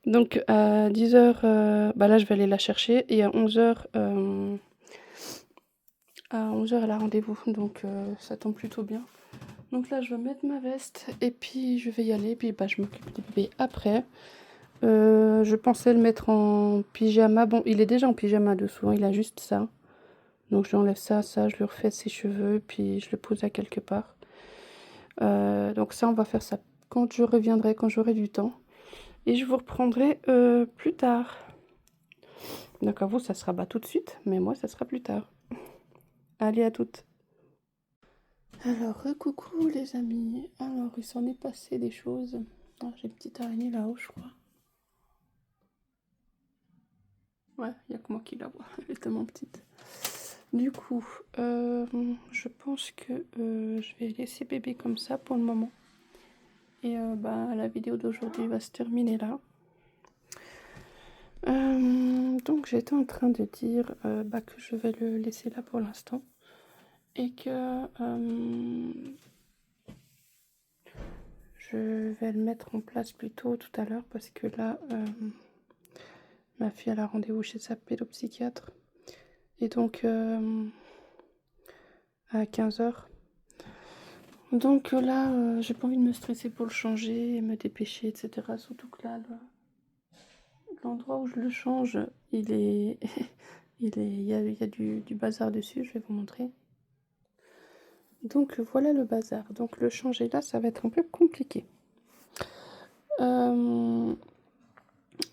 Donc à 10 h, là je vais aller la chercher et à 11 h, elle a rendez-vous, donc ça tombe plutôt bien. Donc là je vais mettre ma veste et puis je vais y aller, puis je m'occupe du bébé après. Je pensais le mettre en pyjama. Bon, il est déjà en pyjama dessous, hein, il a juste ça. Donc je lui enlève ça, je lui refais ses cheveux, puis je le pose à quelque part. Donc ça, on va faire ça quand je reviendrai, quand j'aurai du temps. Et je vous reprendrai plus tard. Donc à vous, ça sera tout de suite, mais moi, ça sera plus tard. Allez, à toutes. Alors, coucou les amis. Alors, il s'en est passé des choses. Alors, j'ai une petite araignée là-haut, je crois. Ouais, il n'y a que moi qui la vois. Elle est tellement petite. Du coup, je pense que je vais laisser bébé comme ça pour le moment. Et la vidéo d'aujourd'hui va se terminer là. Donc j'étais en train de dire que je vais le laisser là pour l'instant. Et que je vais le mettre en place plus tôt tout à l'heure parce que là, ma fille elle a rendez-vous chez sa pédopsychiatre. Et donc à 15h. Donc là, j'ai pas envie de me stresser pour le changer et me dépêcher, etc. Surtout que là, l'endroit où je le change, il y a du bazar dessus, je vais vous montrer. Donc voilà le bazar. Donc le changer là, ça va être un peu compliqué.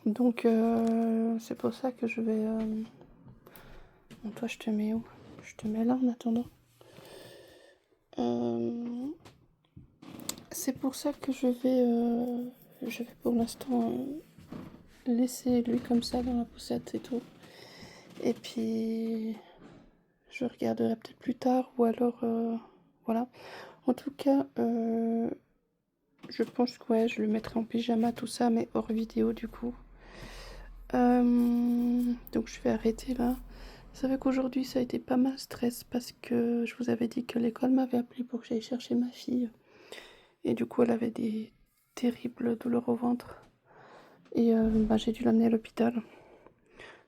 Donc c'est pour ça que je vais... Bon, toi je te mets où? Je te mets là en attendant. C'est pour ça que je vais pour l'instant laisser lui comme ça dans la poussette et tout. Et puis je regarderai peut-être plus tard ou alors voilà. En tout cas, je pense que ouais, je le mettrai en pyjama tout ça, mais hors vidéo du coup. Donc je vais arrêter là. C'est vrai qu'aujourd'hui ça a été pas mal stress parce que je vous avais dit que l'école m'avait appelé pour que j'aille chercher ma fille. Et du coup elle avait des terribles douleurs au ventre. Et j'ai dû l'amener à l'hôpital.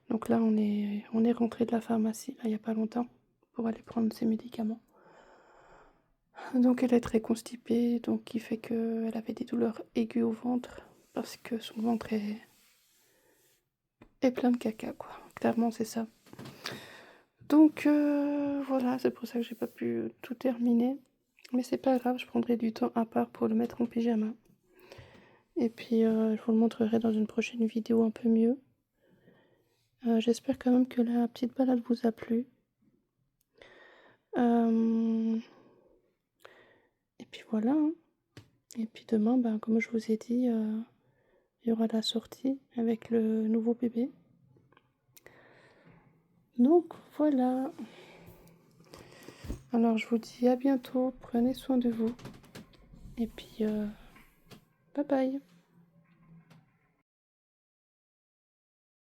Donc là on est rentré de la pharmacie là, il n'y a pas longtemps pour aller prendre ses médicaments. Donc elle est très constipée, donc qui fait qu'elle avait des douleurs aiguës au ventre parce que son ventre est plein de caca quoi. Clairement c'est ça. Donc voilà, c'est pour ça que j'ai pas pu tout terminer. Mais c'est pas grave, je prendrai du temps à part pour le mettre en pyjama. Et puis je vous le montrerai dans une prochaine vidéo un peu mieux. J'espère quand même que la petite balade vous a plu. Et puis voilà. Hein. Et puis demain, comme je vous ai dit, il y aura la sortie avec le nouveau bébé. Donc voilà. Alors je vous dis à bientôt, prenez soin de vous. Et puis bye bye.